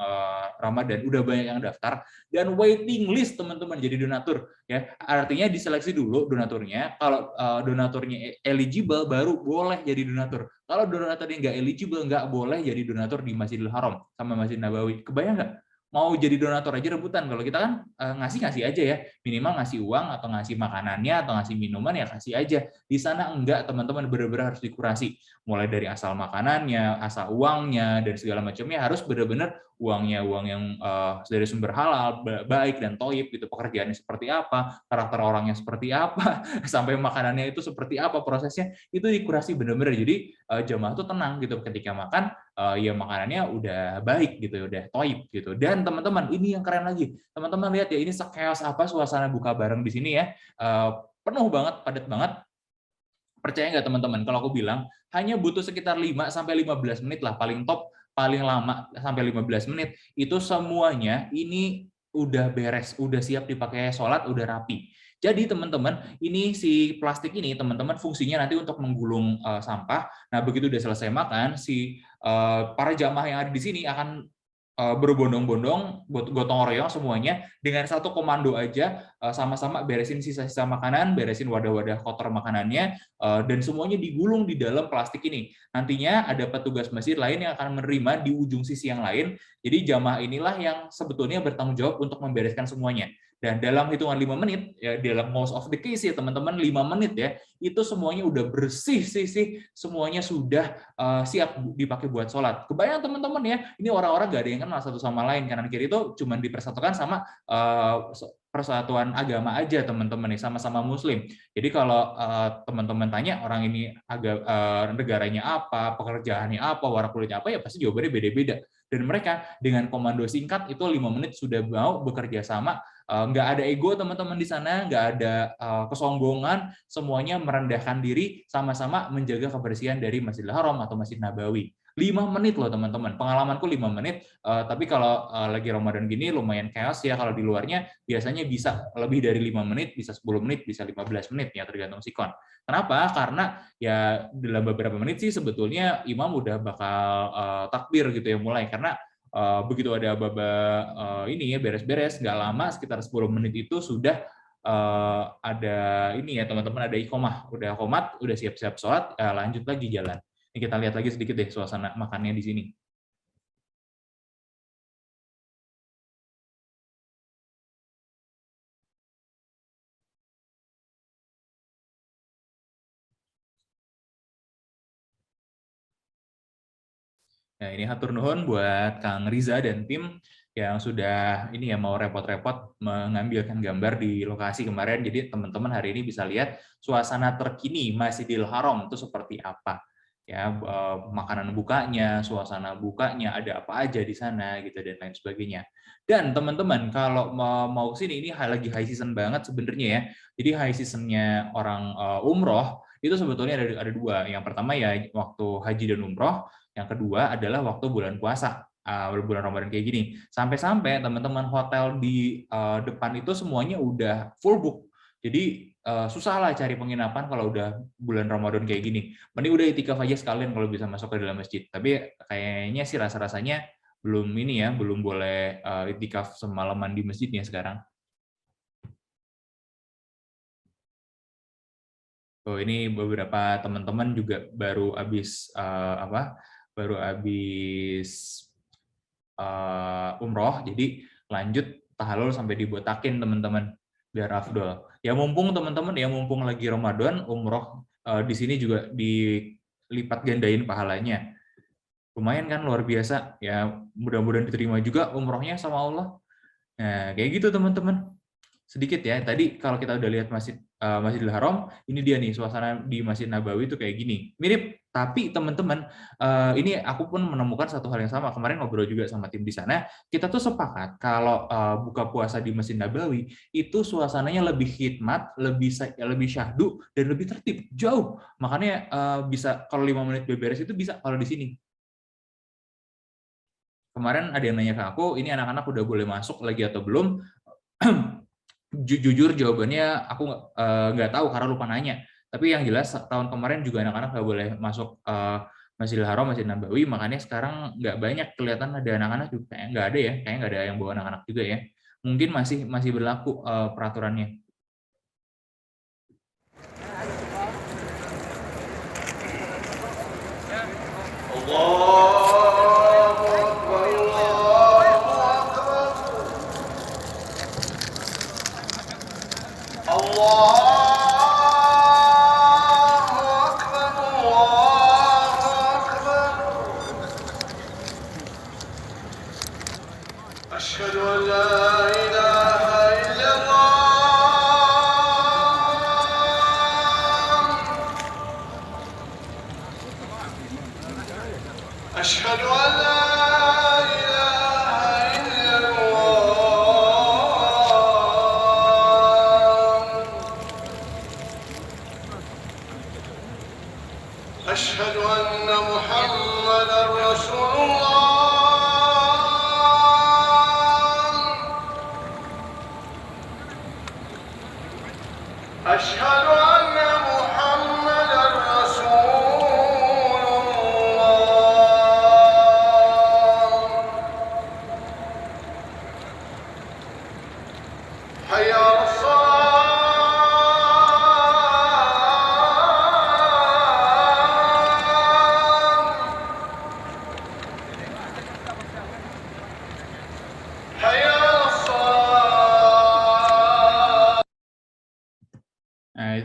Ramadan, udah banyak yang daftar dan waiting list teman-teman jadi donatur ya. Artinya diseleksi dulu donaturnya, kalau donaturnya eligible baru boleh jadi donatur. Kalau donaturnya nggak eligible nggak boleh jadi donatur di Masjidil Haram sama Masjid Nabawi. Kebayang nggak? Mau jadi donatur aja rebutan. Kalau kita kan ngasih aja ya, minimal ngasih uang atau ngasih makanannya atau ngasih minuman ya kasih aja. Di sana enggak teman-teman, benar-benar harus dikurasi. Mulai dari asal makanannya, asal uangnya, dan segala macamnya harus benar-benar uangnya uang yang dari sumber halal, baik dan toib gitu. Pekerjaannya seperti apa, karakter orangnya seperti apa, sampai makanannya itu seperti apa prosesnya, itu dikurasi benar-benar. Jadi jamaah tuh tenang gitu ketika makan. Ya makanannya udah baik gitu, udah toib gitu. Dan teman-teman ini yang keren lagi, teman-teman lihat ya, ini sekeos apa suasana buka bareng di sini ya, penuh banget, padat banget. Percaya nggak teman-teman kalau aku bilang hanya butuh sekitar 5-15 menit lah, paling top, paling lama sampai 15 menit itu semuanya ini udah beres, udah siap dipakai sholat, udah rapi. Jadi teman-teman, ini si plastik ini teman-teman fungsinya nanti untuk menggulung sampah. Nah, begitu udah selesai makan, si para jamaah yang ada di sini akan berbondong-bondong, gotong royong semuanya dengan satu komando aja, sama-sama beresin sisa-sisa makanan, beresin wadah-wadah kotor makanannya, dan semuanya digulung di dalam plastik ini. Nantinya ada petugas masjid lain yang akan menerima di ujung sisi yang lain. Jadi jamaah inilah yang sebetulnya bertanggung jawab untuk membereskan semuanya. Dan dalam hitungan 5 menit, ya dalam most of the case ya teman-teman, 5 menit ya, itu semuanya udah bersih, semuanya sudah siap dipakai buat sholat. Kebayang teman-teman ya, ini orang-orang gak ada yang kenal satu sama lain, kanan kiri itu cuma dipersatukan sama persatuan agama aja teman-teman nih, sama-sama muslim. Jadi kalau teman-teman tanya orang ini negaranya apa, pekerjaannya apa, warna kulitnya apa, ya pasti jawabannya beda-beda. Dan mereka dengan komando singkat itu 5 menit sudah mau bekerja sama. Nggak ada ego teman-teman di sana, nggak ada kesombongan, semuanya merendahkan diri, sama-sama menjaga kebersihan dari Masjidil Haram atau Masjid Nabawi. 5 menit loh teman-teman, pengalamanku 5 menit, tapi kalau lagi Ramadan gini lumayan chaos ya, kalau di luarnya biasanya bisa lebih dari 5 menit, bisa 10 menit, bisa 15 menit ya tergantung sikon. Kenapa? Karena ya dalam beberapa menit sih sebetulnya imam udah bakal takbir gitu ya mulai, karena begitu ada baba ini ya beres-beres, nggak lama sekitar 10 menit itu sudah ada ini ya teman-teman, ada iqomah, udah qomat, udah siap-siap sholat, lanjut lagi jalan. Ini kita lihat lagi sedikit deh suasana makannya di sini. Nah, ini hatur nuhun buat Kang Riza dan tim yang sudah ini ya mau repot-repot mengambilkan gambar di lokasi kemarin. Jadi teman-teman hari ini bisa lihat suasana terkini Masjidil Haram itu seperti apa. Ya, makanan bukanya, suasana bukanya, ada apa aja di sana gitu dan lain sebagainya. Dan teman-teman kalau mau sini ini lagi high season banget sebenarnya ya. Jadi high seasonnya orang umroh itu sebetulnya ada dua. Yang pertama ya waktu haji dan umroh. Yang kedua adalah waktu bulan puasa, bulan Ramadan kayak gini. Sampai-sampai teman-teman hotel di depan itu semuanya udah full book. Jadi susah lah cari penginapan kalau udah bulan Ramadan kayak gini. Mending udah itikaf aja sekalian kalau bisa masuk ke dalam masjid. Tapi kayaknya sih rasa-rasanya belum ini ya, belum boleh itikaf semalaman di masjidnya sekarang. Oh, ini beberapa teman-teman juga baru habis umroh, jadi lanjut tahalul sampai dibotakin teman-teman biar afdol. Ya mumpung teman-teman ya mumpung lagi Ramadan, umroh di sini juga dilipat gandain pahalanya. Lumayan kan, luar biasa ya, mudah-mudahan diterima juga umrohnya sama Allah. Nah kayak gitu teman-teman. Sedikit ya, tadi kalau kita udah lihat Masjidil Haram, ini dia nih suasana di Masjid Nabawi itu kayak gini. Mirip, tapi teman-teman, ini aku pun menemukan satu hal yang sama. Kemarin ngobrol juga sama tim di sana, kita tuh sepakat kalau buka puasa di Masjid Nabawi, itu suasananya lebih khidmat, lebih syahdu, dan lebih tertib, jauh. Makanya bisa, kalau 5 menit beberes itu bisa kalau di sini. Kemarin ada yang nanya ke aku, ini anak-anak udah boleh masuk lagi atau belum? Jujur jawabannya aku nggak tahu karena lupa nanya. Tapi yang jelas tahun kemarin juga anak-anak nggak boleh masuk Masjidil Haram, Masjid Nabawi, makanya sekarang nggak banyak kelihatan ada anak-anak juga. Kayaknya nggak ada ya, kayaknya nggak ada yang bawa anak-anak juga ya. Mungkin masih berlaku peraturannya.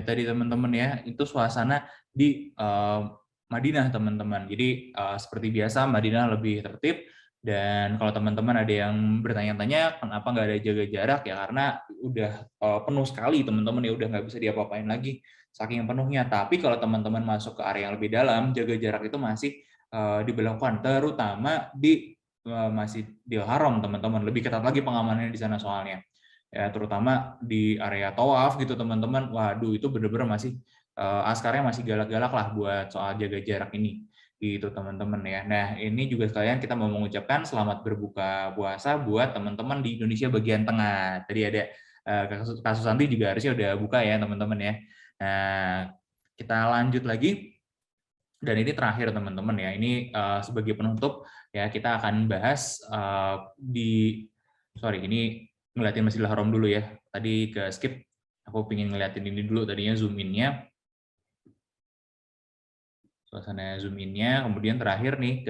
Tadi teman-teman ya, itu suasana di Madinah teman-teman. Jadi seperti biasa Madinah lebih tertib, dan kalau teman-teman ada yang bertanya-tanya kenapa nggak ada jaga jarak ya karena udah penuh sekali teman-teman ya, udah nggak bisa diapa-apain lagi saking penuhnya. Tapi kalau teman-teman masuk ke area yang lebih dalam, jaga jarak itu masih diberlakukan, terutama di Masjidil Haram teman-teman. Lebih ketat lagi pengamanannya di sana soalnya. Ya, terutama di area tawaf gitu teman-teman, waduh itu bener-bener masih askarnya masih galak-galak lah buat soal jaga jarak ini gitu teman-teman ya. Nah ini juga sekalian kita mau mengucapkan selamat berbuka puasa buat teman-teman di Indonesia bagian tengah. Tadi ada kasus Santi juga harusnya udah buka ya teman-teman ya. Nah kita lanjut lagi, dan ini terakhir teman-teman ya, ini sebagai penutup ya kita akan bahas ini ngeliatin Masjidil Haram dulu ya. Tadi ke skip, aku pengen ngeliatin ini dulu tadinya zoom in-nya. Suasana zoom in-nya, kemudian terakhir nih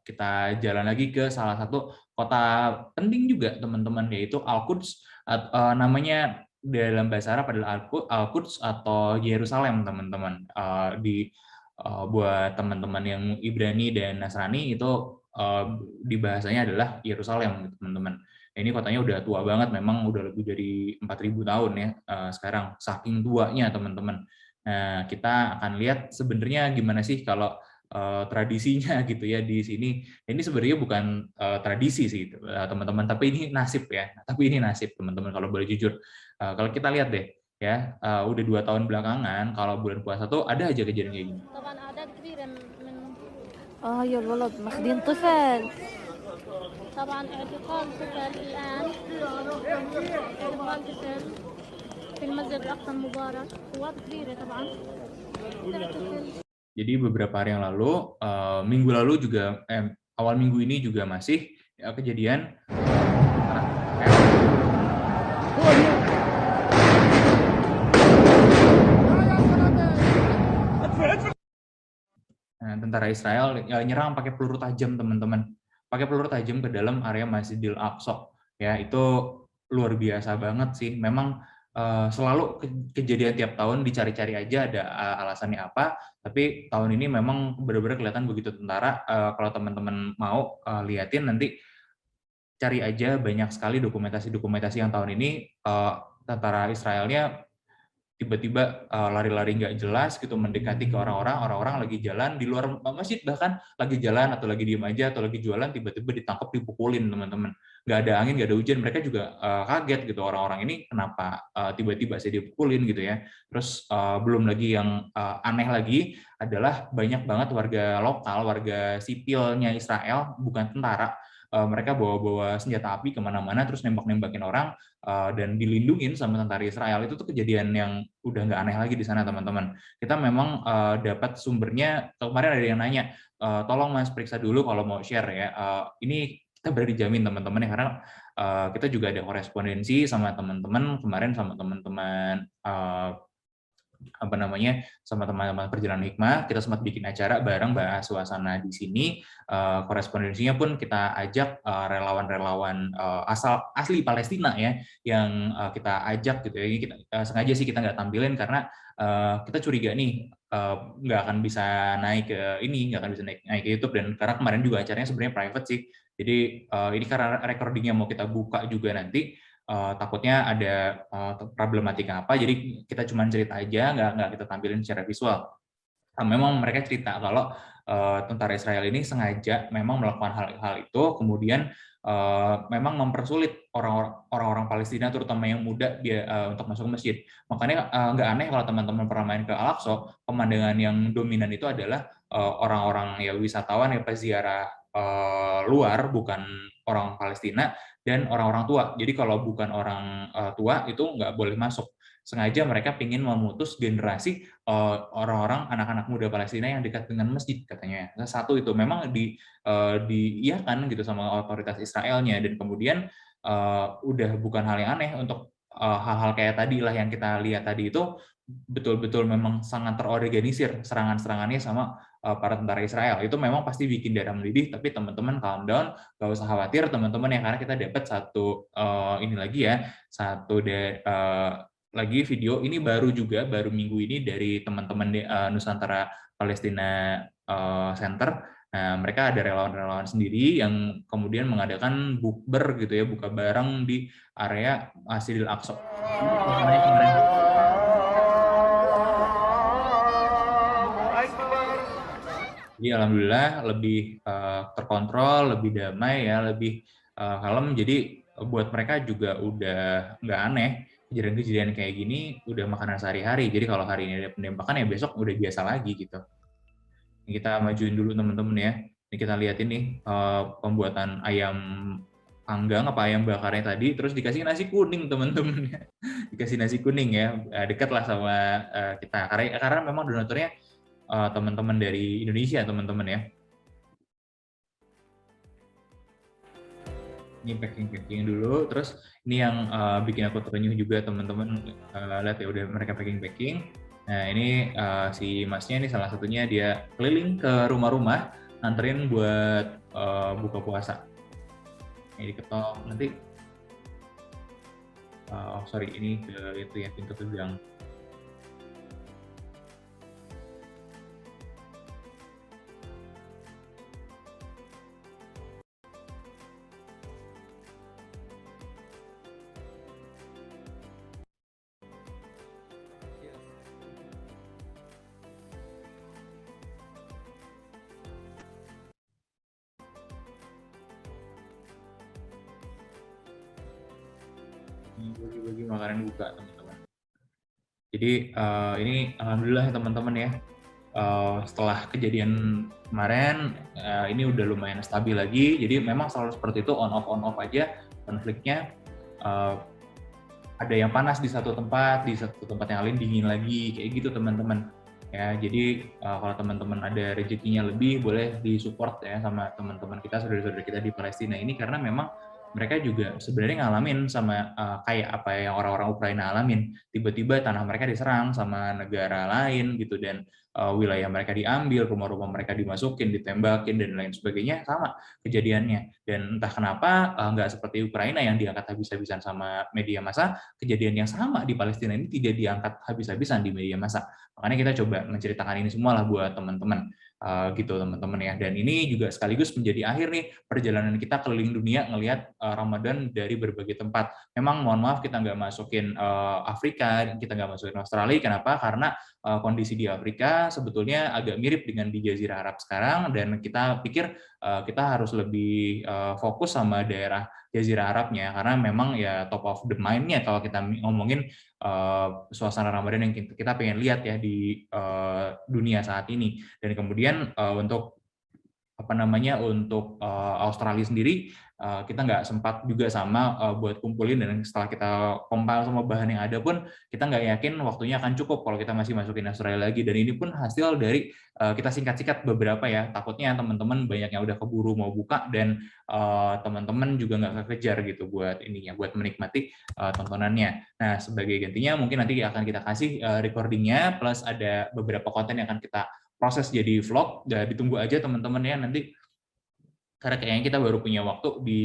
kita jalan lagi ke salah satu kota penting juga teman-teman, yaitu Al-Quds, namanya dalam bahasa Arab adalah Al-Quds atau Yerusalem teman-teman. Di buat teman-teman yang Ibrani dan Nasrani itu di bahasanya adalah Yerusalem, gitu, teman-teman. Ini kotanya udah tua banget, memang udah lebih dari 4.000 tahun ya sekarang, saking tuanya, teman-teman. Nah, kita akan lihat sebenarnya gimana sih kalau tradisinya gitu ya di sini. Ini sebenarnya bukan tradisi sih, teman-teman, tapi ini nasib ya. Tapi ini nasib, teman-teman, kalau boleh jujur. Kalau kita lihat deh, ya udah 2 tahun belakangan kalau bulan puasa tuh ada aja kejadian kayak gini. يا الولد ماخدين طفل طبعا اعتقال طفل الآن اعتقال طفل في المسجد الأقصى المبارك قوات كبيرة طبعا Jadi beberapa hari yang lalu, minggu lalu juga, awal minggu ini juga masih kejadian tentara Israel nyerang pakai peluru tajam, teman-teman. Pakai peluru tajam ke dalam area Masjidil Aqsa. Ya, itu luar biasa banget sih. Memang selalu kejadian tiap tahun dicari-cari aja ada alasannya apa, tapi tahun ini memang benar-benar kelihatan begitu tentara. Kalau teman-teman mau liatin nanti, cari aja banyak sekali dokumentasi yang tahun ini tentara Israelnya tiba-tiba lari-lari nggak jelas gitu mendekati ke orang-orang lagi jalan di luar masjid, bahkan lagi jalan atau lagi diem aja atau lagi jualan, tiba-tiba ditangkap, dipukulin, teman-teman. Nggak ada angin, nggak ada hujan, mereka juga kaget gitu, orang-orang ini kenapa tiba-tiba saya dipukulin gitu ya. Terus belum lagi yang aneh lagi adalah banyak banget warga lokal, warga sipilnya Israel, bukan tentara. Mereka bawa-bawa senjata api kemana-mana, terus nembak-nembakin orang, dan dilindungin sama tentara Israel. Itu tuh kejadian yang udah nggak aneh lagi di sana, teman-teman. Kita memang dapat sumbernya, kemarin ada yang nanya, tolong Mas periksa dulu kalau mau share ya. Ini kita berani jamin, teman-teman ya, karena kita juga ada korespondensi sama teman-teman, kemarin sama teman-teman sama teman-teman perjalanan hikmah, kita sempat bikin acara bareng bahas suasana di sini. Korespondensinya pun kita ajak relawan-relawan asli Palestina ya, yang kita ajak gitu ya. Ini kita sengaja sih kita nggak tampilin karena kita curiga nih nggak akan bisa naik ke nggak akan bisa naik ke YouTube, dan karena kemarin juga acaranya sebenarnya private sih. Jadi ini karena recordingnya mau kita buka juga nanti. Takutnya ada problematika apa, jadi kita cuma cerita aja, nggak kita tampilin secara visual. Memang mereka cerita kalau tentara Israel ini sengaja memang melakukan hal itu, kemudian memang mempersulit orang-orang Palestina, terutama yang muda, untuk masuk ke masjid. Makanya nggak aneh kalau teman-teman pernah main ke Al-Aqsa, pemandangan yang dominan itu adalah orang-orang ya wisatawan ya peziarah luar, bukan orang Palestina, dan orang-orang tua. Jadi kalau bukan orang tua itu nggak boleh masuk. Sengaja mereka ingin memutus generasi orang-orang anak-anak muda Palestina yang dekat dengan masjid, katanya. Nah, satu itu memang diiyakan gitu sama otoritas Israelnya, dan kemudian udah bukan hal yang aneh untuk hal-hal kayak tadi lah yang kita lihat tadi itu betul-betul memang sangat terorganisir serangan-serangannya sama para tentara Israel. Itu memang pasti bikin darah mendidih, tapi teman-teman calm down, gak usah khawatir teman-teman ya, karena kita dapat satu ini lagi ya, lagi video ini baru minggu ini dari teman-teman Nusantara Palestina Center. Nah, mereka ada relawan-relawan sendiri yang kemudian mengadakan bukber gitu ya, buka bareng di area Masjidil Aqsa. Jadi alhamdulillah lebih terkontrol, lebih damai ya, lebih kalem. Jadi buat mereka juga udah nggak aneh. Kejadian-kejadian kayak gini udah makanan sehari-hari. Jadi kalau hari ini ada penembakan ya besok udah biasa lagi gitu. Ini kita majuin dulu teman-teman ya. Ini kita lihat ini pembuatan ayam panggang apa ayam bakarnya tadi, terus dikasih nasi kuning teman-teman ya. Dikasih nasi kuning ya, dekat lah sama kita. Karena memang donaturnya teman-teman dari Indonesia, teman-teman ya. Ini packing dulu, terus ini yang bikin aku terenyuh juga teman-teman, lihat ya udah mereka packing. Nah ini si masnya ini salah satunya dia keliling ke rumah-rumah nganterin buat buka puasa. Ini diketok nanti, ini ke itu ya, pintu gerbang. bagi-bagi makanan buka teman-teman. Jadi ini alhamdulillah ya teman-teman ya, setelah kejadian kemarin ini udah lumayan stabil lagi. Jadi memang selalu seperti itu, on off aja konfliknya. Ada yang panas di satu tempat yang lain dingin lagi, kayak gitu teman-teman. Ya, jadi kalau teman-teman ada rezekinya lebih, boleh disupport ya sama teman-teman kita, saudara-saudara kita di Palestina ini, karena memang mereka juga sebenarnya ngalamin sama kayak apa yang orang-orang Ukraina alamin. Tiba-tiba tanah mereka diserang sama negara lain gitu, dan wilayah mereka diambil, rumah-rumah mereka dimasukin, ditembakin dan lain sebagainya, sama kejadiannya. Dan entah kenapa nggak seperti Ukraina yang diangkat habis-habisan sama media massa, kejadian yang sama di Palestina ini tidak diangkat habis-habisan di media massa. Makanya kita coba menceritakan ini semua lah buat teman-teman. Gitu teman-teman ya. Dan ini juga sekaligus menjadi akhir nih perjalanan kita keliling dunia ngelihat Ramadan dari berbagai tempat. Memang mohon maaf kita nggak masukin Afrika, kita nggak masukin Australia. Kenapa? Karena kondisi di Afrika sebetulnya agak mirip dengan di Jazirah Arab sekarang, dan kita pikir kita harus lebih fokus sama daerah Jazirah Arabnya, karena memang ya top of the mind-nya kalau kita ngomongin suasana Ramadan yang kita pengen lihat ya di dunia saat ini. Dan kemudian untuk untuk Australia sendiri kita nggak sempat juga sama buat kumpulin, dan setelah kita compile semua bahan yang ada pun kita nggak yakin waktunya akan cukup kalau kita masih masukin Australia lagi. Dan ini pun hasil dari kita singkat-singkat beberapa ya, takutnya teman-teman banyak yang udah keburu mau buka dan teman-teman juga nggak kekejar gitu buat ininya, buat menikmati tontonannya. Nah, sebagai gantinya mungkin nanti akan kita kasih recordingnya plus ada beberapa konten yang akan kita proses jadi vlog. Ditunggu aja teman-teman ya nanti, karena kayaknya kita baru punya waktu di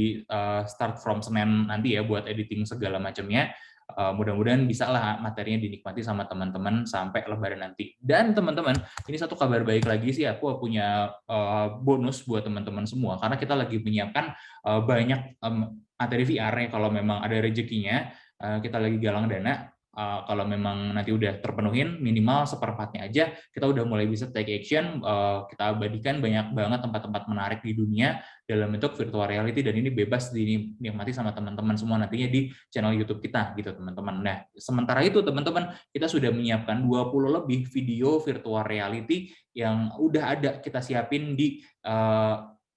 start from Senin nanti ya buat editing segala macamnya. Mudah-mudahan bisa lah materinya dinikmati sama teman-teman sampai Lebaran nanti. Dan teman-teman, ini satu kabar baik lagi sih, aku punya bonus buat teman-teman semua, karena kita lagi menyiapkan banyak materi VR ya. Kalau memang ada rezekinya, kita lagi galang dana. Kalau memang nanti udah terpenuhin minimal seperempatnya aja, kita udah mulai bisa take action. Kita abadikan banyak banget tempat-tempat menarik di dunia dalam bentuk virtual reality, dan ini bebas dinikmati sama teman-teman semua nantinya di channel YouTube kita gitu teman-teman. Nah, sementara itu teman-teman, kita sudah menyiapkan 20 lebih video virtual reality yang udah ada kita siapin di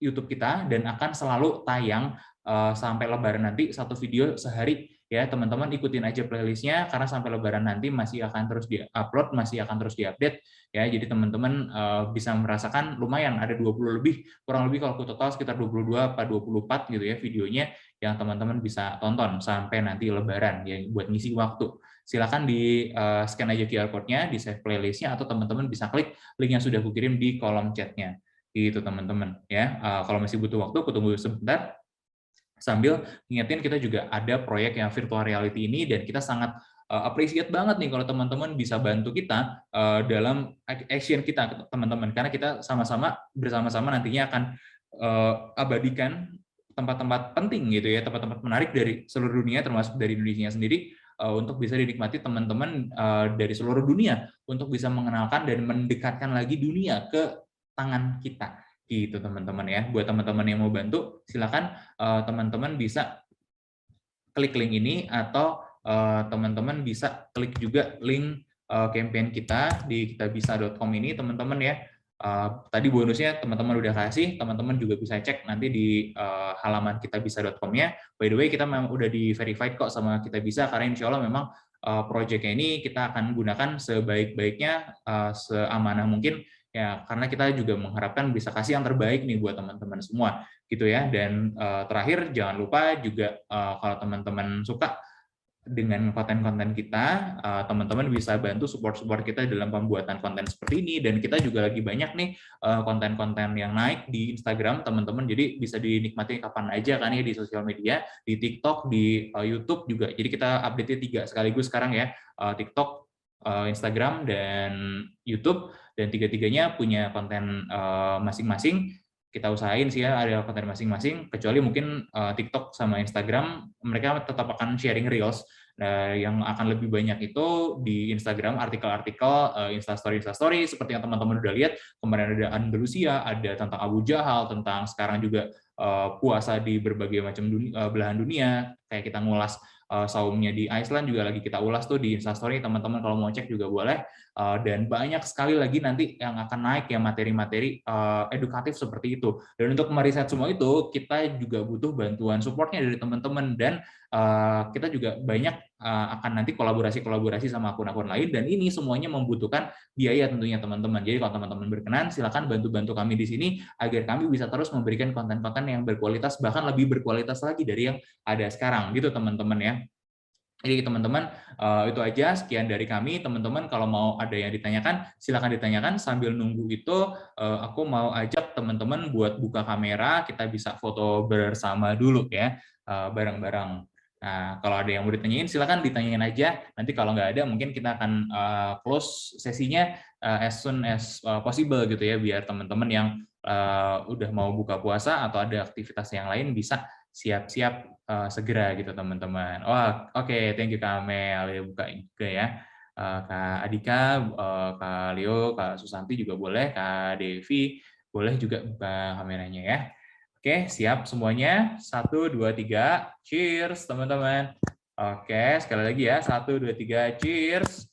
YouTube kita, dan akan selalu tayang sampai Lebaran nanti, satu video sehari. Ya teman-teman, ikutin aja playlistnya, karena sampai Lebaran nanti masih akan terus diupload, masih akan terus diupdate ya. Jadi teman-teman bisa merasakan lumayan ada 20 lebih, kurang lebih kalau total sekitar 22 atau 24 gitu ya videonya yang teman-teman bisa tonton sampai nanti Lebaran ya, buat ngisi waktu. Silakan di scan aja QR code-nya, di save playlistnya, atau teman-teman bisa klik link yang sudah kukirim di kolom chat-nya gitu teman-teman ya. Kalau masih butuh waktu, tunggu sebentar. Sambil ngingetin, kita juga ada proyek yang virtual reality ini, dan kita sangat appreciate banget nih kalau teman-teman bisa bantu kita dalam action kita teman-teman, karena kita bersama-sama nantinya akan abadikan tempat-tempat penting gitu ya, tempat-tempat menarik dari seluruh dunia termasuk dari Indonesia sendiri, untuk bisa dinikmati teman-teman dari seluruh dunia, untuk bisa mengenalkan dan mendekatkan lagi dunia ke tangan kita gitu teman-teman ya. Buat teman-teman yang mau bantu, silakan teman-teman bisa klik link ini, atau teman-teman bisa klik juga link campaign kita di kitabisa.com ini teman-teman ya. Tadi bonusnya teman-teman udah kasih, teman-teman juga bisa cek nanti di halaman kitabisa.com-nya. By the way, kita memang udah di verified kok sama Kitabisa, karena insya Allah memang proyeknya ini kita akan gunakan sebaik-baiknya, seamanah mungkin ya, karena kita juga mengharapkan bisa kasih yang terbaik nih buat teman-teman semua gitu ya. Dan terakhir, jangan lupa juga kalau teman-teman suka dengan konten-konten kita, teman-teman bisa bantu support kita dalam pembuatan konten seperti ini. Dan kita juga lagi banyak nih konten-konten yang naik di Instagram teman-teman, jadi bisa dinikmati kapan aja kan ya, di sosial media, di TikTok, di YouTube juga. Jadi kita update-nya 3 sekaligus sekarang ya, TikTok, Instagram, dan YouTube, dan tiga-tiganya punya konten masing-masing. Kita usahain sih ya ada konten masing-masing, kecuali mungkin TikTok sama Instagram mereka tetap akan sharing reels. Yang akan lebih banyak itu di Instagram, artikel-artikel, instastory seperti yang teman-teman udah lihat kemarin. Ada Andalusia, ada tentang Abu Jahal, tentang sekarang juga puasa di berbagai macam belahan dunia, kayak kita ngulas saumnya di Iceland juga lagi kita ulas tuh di Instastory, teman-teman kalau mau cek juga boleh. Dan banyak sekali lagi nanti yang akan naik ya materi-materi edukatif seperti itu. Dan untuk meriset semua itu kita juga butuh bantuan supportnya dari teman-teman, dan kita juga banyak akan nanti kolaborasi sama akun-akun lain, dan ini semuanya membutuhkan biaya tentunya teman-teman. Jadi kalau teman-teman berkenan silakan bantu-bantu kami di sini agar kami bisa terus memberikan konten-konten yang berkualitas, bahkan lebih berkualitas lagi dari yang ada sekarang gitu teman-teman ya. Jadi teman-teman itu aja, sekian dari kami. Teman-teman kalau mau ada yang ditanyakan silakan ditanyakan. Sambil nunggu itu aku mau ajak teman-teman buat buka kamera, kita bisa foto bersama dulu ya bareng-bareng. Nah, kalau ada yang mau ditanyain silakan ditanyain aja. Nanti kalau nggak ada mungkin kita akan close sesinya as soon as possible gitu ya, biar teman-teman yang udah mau buka puasa atau ada aktivitas yang lain bisa siap-siap segera gitu teman-teman. Wah, oke, thank you Kak Amel ya buka juga ya. Kak Adika, Kak Leo, Kak Susanti juga boleh, Kak Devi boleh juga buka kameranya ya. Oke, siap semuanya. 1, 2, 3, cheers teman-teman. Oke, sekali lagi ya. 1, 2, 3, cheers.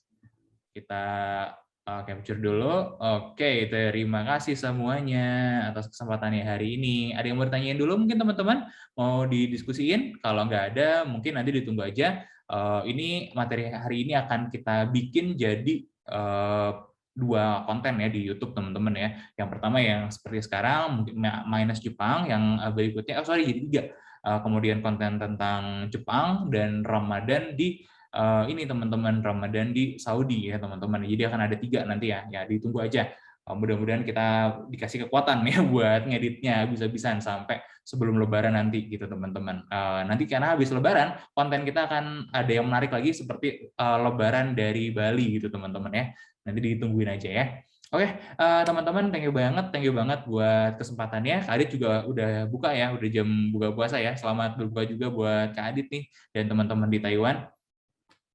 Kita capture dulu. Oke, terima kasih semuanya atas kesempatannya hari ini. Ada yang mau ditanyain dulu mungkin teman-teman? Mau didiskusiin? Kalau nggak ada, mungkin nanti ditunggu aja. Ini materi hari ini akan kita bikin jadi 2 konten ya di YouTube teman-teman ya. Yang pertama yang seperti sekarang mungkin minus Jepang, yang berikutnya jadi 3. Kemudian konten tentang Jepang dan Ramadan di ini teman-teman, Ramadan di Saudi ya teman-teman. Jadi akan ada 3 nanti ya. Ya ditunggu aja. Mudah-mudahan kita dikasih kekuatan ya buat ngeditnya bisa-bisaan sampai sebelum Lebaran nanti gitu teman-teman. Nanti karena habis Lebaran konten kita akan ada yang menarik lagi seperti Lebaran dari Bali gitu teman-teman ya. Nanti ditungguin aja ya. Oke, teman-teman, thank you banget buat kesempatannya. Kak Adit juga udah buka ya, udah jam buka puasa ya. Selamat berbuka juga buat Kak Adit nih dan teman-teman di Taiwan.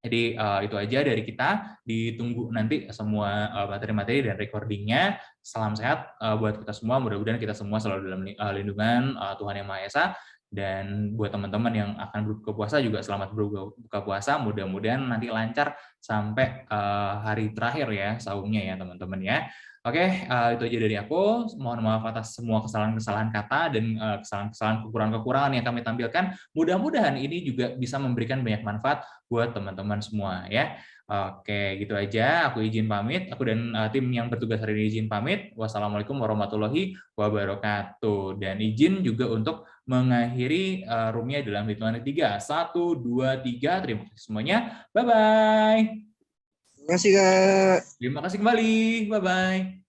Jadi itu aja dari kita, ditunggu nanti semua materi-materi dan recordingnya. Salam sehat buat kita semua, mudah-mudahan kita semua selalu dalam lindungan Tuhan Yang Maha Esa. Dan buat teman-teman yang akan berbuka puasa juga selamat berbuka puasa, mudah-mudahan nanti lancar sampai hari terakhir ya sahurnya ya teman-teman ya. Oke, itu aja dari aku. Mohon maaf atas semua kesalahan-kesalahan kata dan kesalahan-kesalahan kekurangan-kekurangan yang kami tampilkan. Mudah-mudahan ini juga bisa memberikan banyak manfaat buat teman-teman semua ya. Oke, gitu aja. Aku izin pamit. Aku dan tim yang bertugas hari ini izin pamit. Wassalamualaikum warahmatullahi wabarakatuh. Dan izin juga untuk mengakhiri roomnya dalam hitungan 3. 1, 2, 3. Terima kasih semuanya. Bye-bye. Terima kasih, Kak. Terima kasih kembali. Bye-bye.